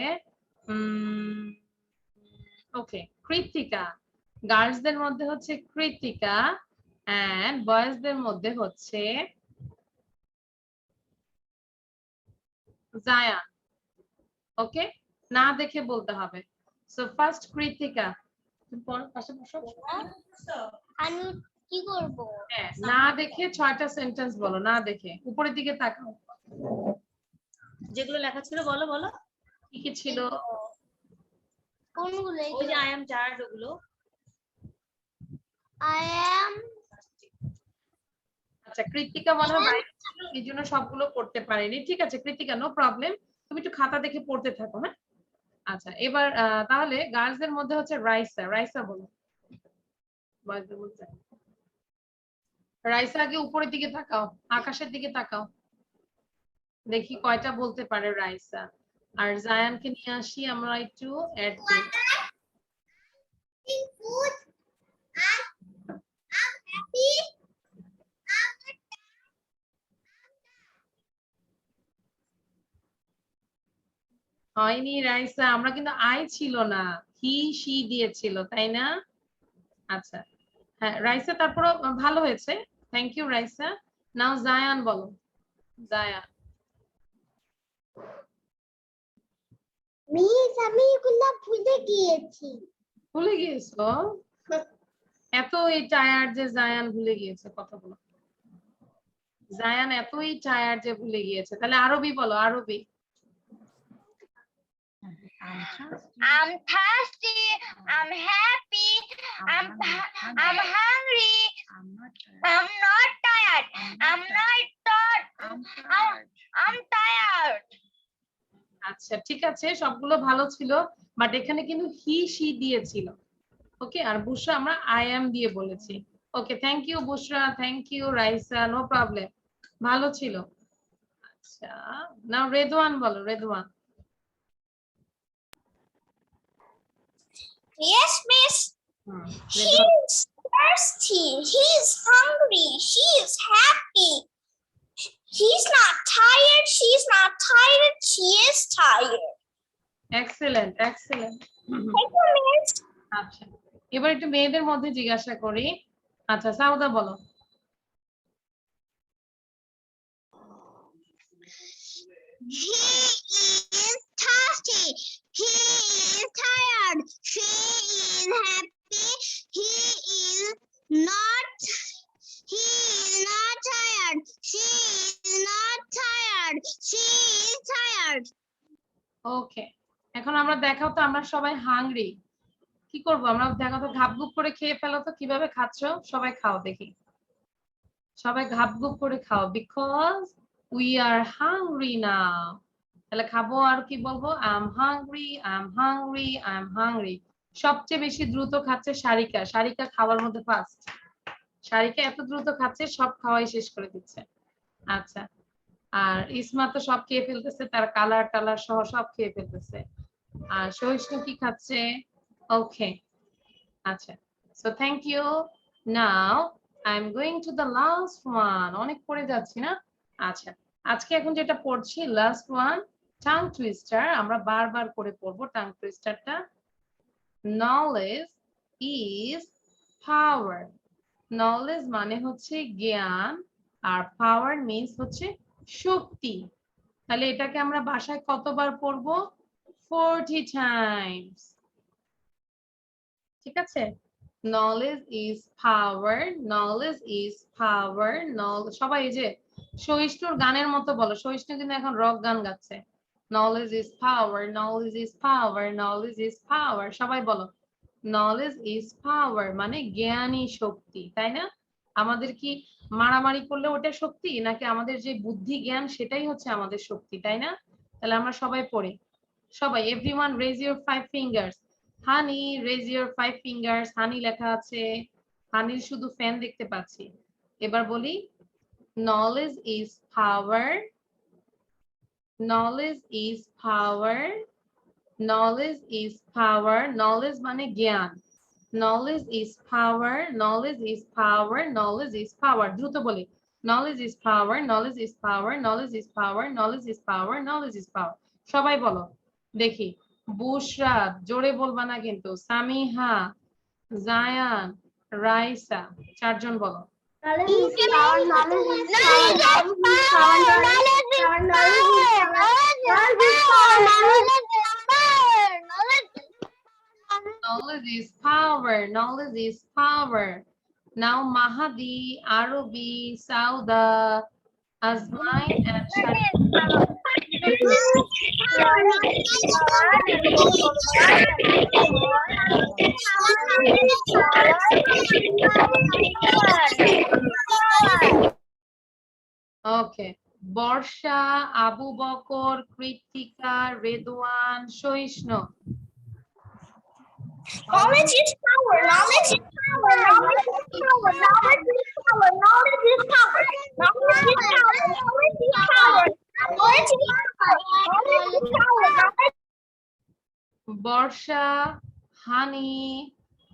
ওকে কৃত্তিকা, গার্লসদের মধ্যে হচ্ছে কৃত্তিকা এন্ড বয়েজদের মধ্যে হচ্ছে জায়ান। ওকে, না দেখে বলতে হবে। সো ফার্স্ট কৃত্তিকা, তুমি পাশে বসো। আমি কি করব? হ্যাঁ, না দেখে 6টা সেন্টেন্স বলো, না দেখে উপরের দিকে তাকাও। যেগুলো লেখা ছিল বলো বলো। কি কি ছিল? কোনগুলো? ওই যে আই এম টায়ার্ড ওগুলো। I am আচ্ছা কৃত্তিকা মনে হয় বাইরে ছিল, এই জন্য সবগুলো করতে পারেনি। ঠিক আছে কৃত্তিকা, নো প্রবলেম, তুমি একটু খাতা দেখে পড়তে থাকো। হ্যাঁ, আচ্ছা এবার তাহলে গার্লসদের মধ্যে হচ্ছে রাইসা। রাইসা বলো। বয়েজদের মধ্যে রাইসা, আগে উপরের দিকে তাকাও, আকাশের দিকে তাকাও, দেখি কয়টা বলতে পারে রাইসা। আর জায়ানকে নিয়ে আসি আমরা একটু অ্যাড করি। eating food. I'm happy. হয়নি রাইসা, আমরা কিন্তু আই ছিল না, হি শি দিয়েছিল, তাই না? আচ্ছা হ্যাঁ রাইসা, তারপর ভালো হয়েছে, থ্যাংক ইউ রাইসা। নাও জায়ান বলো। জায়ান। মিস আমি এগুলা ভুলে গিয়েছি। ভুলে গিয়েছো? এত এই টায়ার্ড যে জায়ান ভুলে গিয়েছে কথা বলো। জায়ান এতই টায়ার্ড যে ভুলে গিয়েছে। তাহলে আরবি বলো, আরবি। I'm thirsty. I'm happy. I'm hungry. I'm not tired. I'm tired. আচ্ছা ঠিক আছে, সবগুলো ভালো ছিল, বাট এখানে কিন্তু হি শি দিয়েছিল। ওকে, আর বুশরা আমরা আই এম দিয়ে বলেছি। Okay, thank you Bushra, thank you Raisa, no problem, ভালো ছিল। আচ্ছা নাও রেদওয়ান বলো, Redwan. Yes, miss. He Redwan. is thirsty. He is hungry. She is happy. He's not tired. She's not tired. She is tired. Excellent, excellent. Thank you, miss. আচ্ছা এবার একটু মেয়েদের মধ্যে জিজ্ঞাসা করি। আচ্ছা সাউদা বলো। He is thirsty. He is tired. She is happy. He is not. He is not tired. She is not tired. She is tired. ওকে, এখন আমরা দেখাও তো, আমরা সবাই হাংরি, কি করব আমরা? দেখাও তো, ঘাপগুপ করে খেয়ে ফেলো তো, কিভাবে খাচ্ছো সবাই, খাও দেখি, সবাই ঘাপগুপ করে খাও, because we are hungry now. তাহলে খাবো, আর কি বলবো? I am hungry, I am hungry, I am hungry. সবচেয়ে বেশি দ্রুত খাচ্ছে সারিকা। সারিকা খাওয়ার মধ্যে ফার্স্ট। সারিকা এত দ্রুত খাচ্ছে, সব খাওয়াই শেষ করে দিচ্ছে। আচ্ছা, আর ইসমা তো সব খেয়ে ফেলতেছে, তার কালার টালার সহ সব খেয়ে ফেলতেছে। আর সহিষ্ণু কি খাচ্ছে? ওকে, আচ্ছা, so thank you. Now I am going to the last one. অনেক পড়ে যাচ্ছি না? আচ্ছা, আজকে এখন যেটা পড়ছি লাস্ট ওয়ান, টাং টুইস্টার। আমরা বারবার করে পড়বো টাং টুইস্টারটা। Knowledge is power. নলেজ মানে হচ্ছে জ্ঞান, আর পাওয়ার মিন্স হচ্ছে শক্তি। তাহলে এটাকে আমরা বাসায় কতবার পড়বো? 40 টাইমস। ঠিক আছে, knowledge is power, knowledge is power. সবাই এই যে সহিষ্ণুর গানের মতো বলো, সহিষ্ণু কিন্তু এখন রক গান গাচ্ছে। Knowledge is power, knowledge is power, knowledge is power. সবাই বলো, নলেজ ইজ পাওয়ার মানে জ্ঞানই শক্তি, তাই না? আমাদের কি মারামারি করলে ওটা শক্তি, নাকি আমাদের যে বুদ্ধি জ্ঞান সেটাই হচ্ছে আমাদের শক্তি, তাই না? তাহলে আমরা সবাই পড়ি, সবাই everyone raise your 5 fingers. Honey raise your 5 fingers. Honey লেখা আছে, হানির শুধু ফ্যান দেখতে পাচ্ছি। এবার বলি, knowledge is power, knowledge is power, knowledge is power. Knowledge মানে জ্ঞান, knowledge is power, knowledge is power, knowledge is power. দ্রুত বলি, knowledge is power, knowledge is power, knowledge is power, knowledge is power, knowledge is power. সবাই বলো দেখি। বুশরা, জোরে বলবা না কিন্তু। সামিহা, জায়ান, রাইসা, চারজন বলো। Knowledge is power, knowledge is power, knowledge is power, knowledge is power, knowledge is power, knowledge is power, Knowledge is power, knowledge is power. Now Mahadi, Arabi, Sauda, Azmain and Sharif. Okay. Borsha, Abu Bakr, Kritika, Redwan, Shoishno. Knowledge is power. Knowledge is power. Knowledge is power. Knowledge is power. Knowledge is power. Knowledge is power. Knowledge is power. Knowledge is power. Knowledge is power. Borsha, Hani,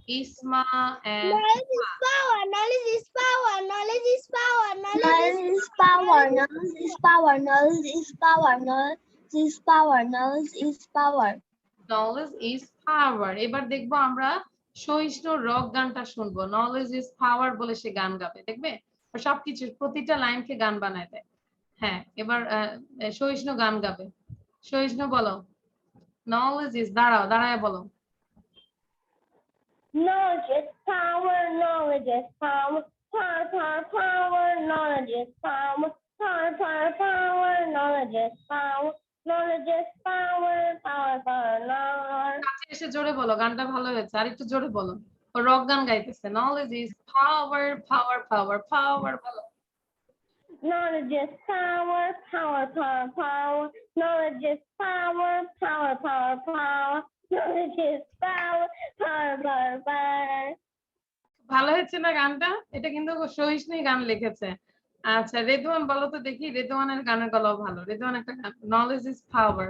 Isma and knowledge is power, knowledge is power, knowledge is power, knowledge is power, knowledge is power, knowledge is power, knowledge is power, knowledge is power. knowledge is power. এবার দেখবো আমরা সহিষ্ণু rock গানটা শুনবো। knowledge is power বলে সে গান গাবে, দেখবে সবকিছু প্রতিটা লাইনকে গান বানায় দেয়। হ্যাঁ, এবার সহিষ্ণু গান গাবে। সহিষ্ণু বলো knowledge is, দাঁড়াও দাঁড়ায় বলো। Knowledge is power, knowledge is power, power, power, power, knowledge is power, power, power, power, knowledge is power, knowledge is power, power, power, knowledge. কাছে এসে জোরে বলো, গানটা ভালো হয়েছে, আর একটু জোরে বলো। ও রক গান গাইতেছে। knowledge is power, power, power, power বলো। Knowledge is power, power, power, power, knowledge is power, power, power, power, knowledge is power, power, power, power. ভালো হয়েছে না গানটা? এটা কিন্তু সহিষ্ণুই গান লিখেছে। আচ্ছা রেদওয়ান বলো তো দেখি, রেদওয়ানের গানের গলাও ভালো। রেদওয়ান একটা গান, knowledge is power.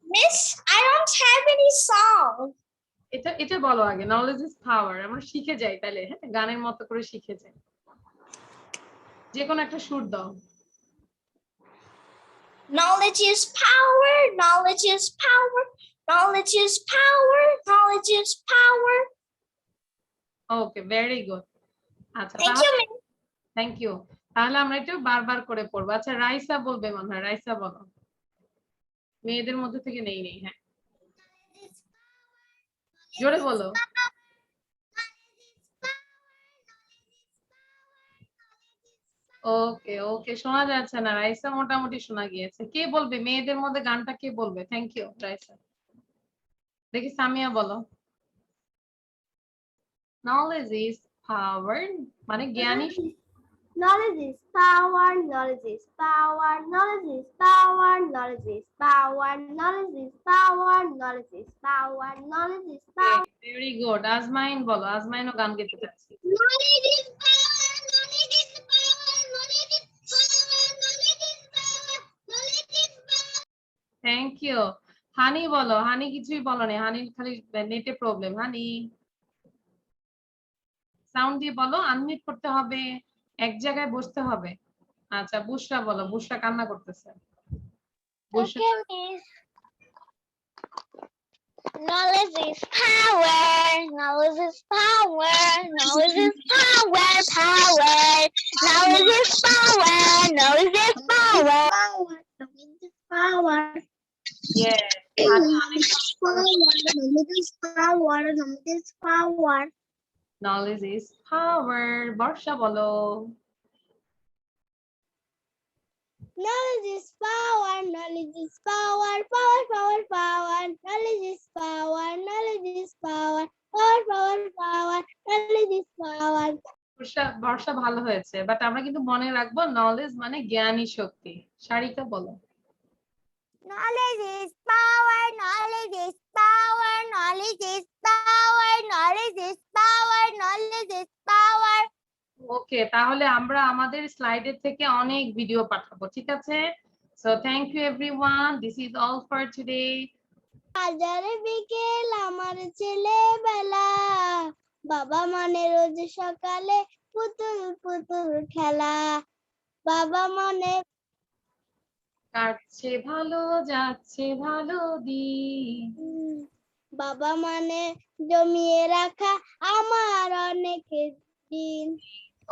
Miss, I don't have any song. এটা বলো আগে, knowledge is power. আমরা শিখে যাই তাহলে, হ্যাঁ গানের মতো করে শিখে যাই। যে কোনো একটা সুর দাও। Knowledge is power. Knowledge is power. Knowledge is power. Knowledge is power. Okay, very good. আচ্ছা Thank you, Miss. Thank you. তাহলে আমরা একটু বারবার করে পড়বো। আচ্ছা রাইসা বলবে মনে হয়, রাইসা বলো। মেয়েদের মধ্যে থেকে নেই নেই, হ্যাঁ জোরে বলো। ওকে ওকে, শোনা যাচ্ছে না রাইসা, মোটামুটি শোনা গিয়েছে। কে বলবে মেয়েদের মধ্যে গানটা, কে বলবে? Thank you Raisa. দেখি সামিয়া বলো। knowledge is power মানে জ্ঞানী। Knowledge is power, knowledge is power, knowledge is power, knowledge is power, knowledge is power, knowledge is power, knowledge is power. Very good. আজমাইন বলো, আজমাইনও গান গেতে চাচ্ছি। Knowledge is power, knowledge is power, knowledge is power, knowledge is power, knowledge is power. Thank you. Honey বলো। হানি কিছুই বলো না, হানি খালি নেটে প্রবলেম। হানি সাউন্ড দিয়ে বলো, আনমিউট করতে হবে, এক জায়গায় বসতে হবে। আচ্ছা বুশরা বলো, বুশরা কান্না করতেছে। বুশরা Okay, miss. Knowledge is power, knowledge is power, knowledge is power, power, knowledge is power, knowledge is power, knowledge is power. yes Knowledge is power, knowledge is power. knowledge is power. বর্ষা বলো। Knowledge is power, knowledge is power, power, power, power, knowledge is power, knowledge is power, power, power, power, knowledge is power. বর্ষা ভালো হয়েছে, but আমরা কিন্তু মনে রাখবো knowledge মানে জ্ঞানী শক্তি। সারিকা বলো। Knowledge is power, knowledge is power, knowledge is power, knowledge is power, knowledge is power. ওকে, তাহলে আমরা আমাদের স্লাইডের থেকে অনেক ভিডিও পাঠাবো, ঠিক আছে? So thank you everyone, this is all for today. হাজারে বিকেল আমার ছেলেবেলা, বাবা মানে রোজ সকালে পুতুল পুতুল খেলা বাবা মনে কাটছে ভালো যাচ্ছে ভালো দিন। বাবা মানে জমিয়ে রাখা আমার অনেক দিন।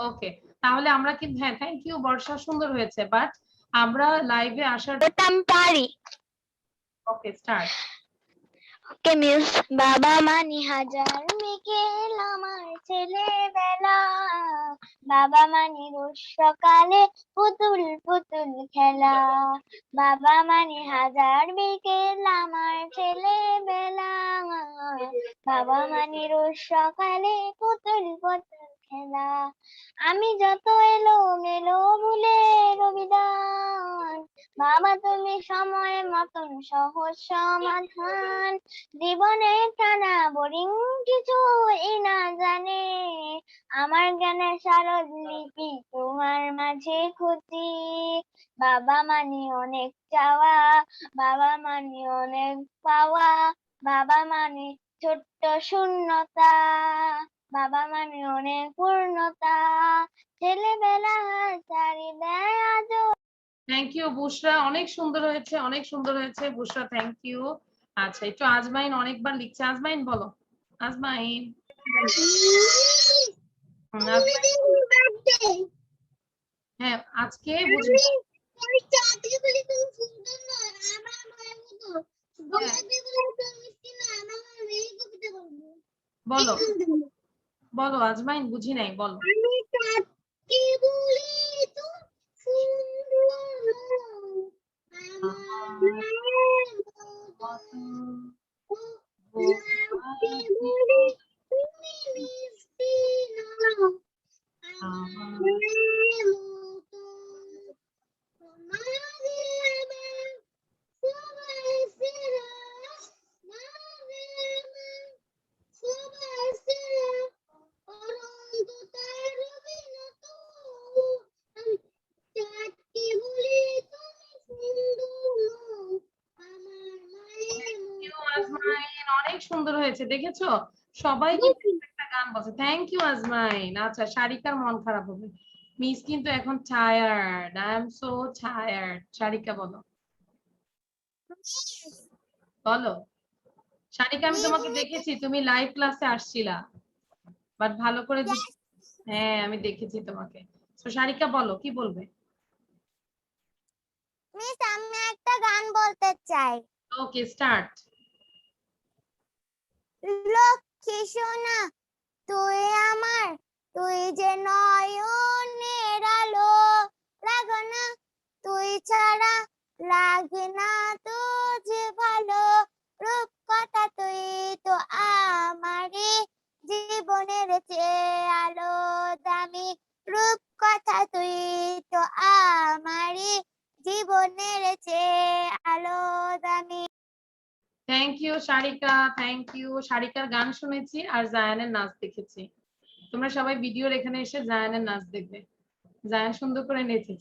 ওকে, তাহলে আমরা কিন্তু হ্যাঁ থ্যাংক ইউ বর্ষা, সুন্দর হয়েছে, বাট আমরা লাইভে আসার আমি পারি। Okay start. ওকে মিস। বাবা মানি হাজার বিকেল আমার ছেলেবেলা, বাবা মানি রোজ সকালে পুতুল পুতুল খেলা, বাবা মানি হাজার বিকেল আমার ছেলেবেলা, বাবা মানি রোজ সকালে পুতুল পুতুল খেলা। আমি যত এলো মেলো ভুলে রবিদান, বাবা তুমি সময় মতন সহজ সমাধান, জীবনে টানা বোরিং কিছু না জানে, আমার জ্ঞানের সরল লিপি তোমার মাঝে খুঁজি, বাবা মানি অনেক চাওয়া, বাবা মানি অনেক পাওয়া, বাবা মানি ছোট্ট শূন্যতা, বাবা মানি অনেক পূর্ণতা, ছেলেবেলা চারি দেয় আজও। থ্যাংক ইউ বুশরা, অনেক সুন্দর হয়েছে, অনেক সুন্দর হয়েছে বুশরা, থ্যাংক ইউ। আচ্ছা, একটু আজমাইন অনেকবার লিখছে, আজমাইন বলো। আজমাইন হ্যাঁ আজকে বুঝলি বলো বলো আজমাইন, বুঝি নাই, বলো। অনেক সুন্দর হয়েছে, দেখেছো সবাই কিন্তু একটা গান বলছে। থ্যাংক ইউ আজমাইন। আচ্ছা, সারিকার মন খারাপ হবে, মিস কিন্তু এখন tired, I am so tired. Sarika বলো, বলো। সারিকা আমি তোমাকে দেখেছি, তুমি লাইভ ক্লাসে আসছিলা, বাট ভালো করে হ্যাঁ আমি দেখেছি তোমাকে। তো সারিকা বলো, কি বলবে? মিস আমি একটা গান বলতে চাই। Okay start. লক্ষ্মী সোনা তুই আমার, তুই যে নয়নের আলো, লাগো না তুই ছাড়া লাগে না তো যে ভালো, রূপ কথা তুই তো আমারই জীবনের চেয়ে আলো দামি, রূপ কথা তুই তো আমারই জীবনের চেয়ে আলো দামি। Thank you Sarika, thank you. সারিকার গান শুনেছি আর জায়ানের নাচ দেখেছি। তোমরা সবাই ভিডিওর এখানে এসে জায়ানের নাচ দেখবে, জায়ান সুন্দর করে নেচেছে।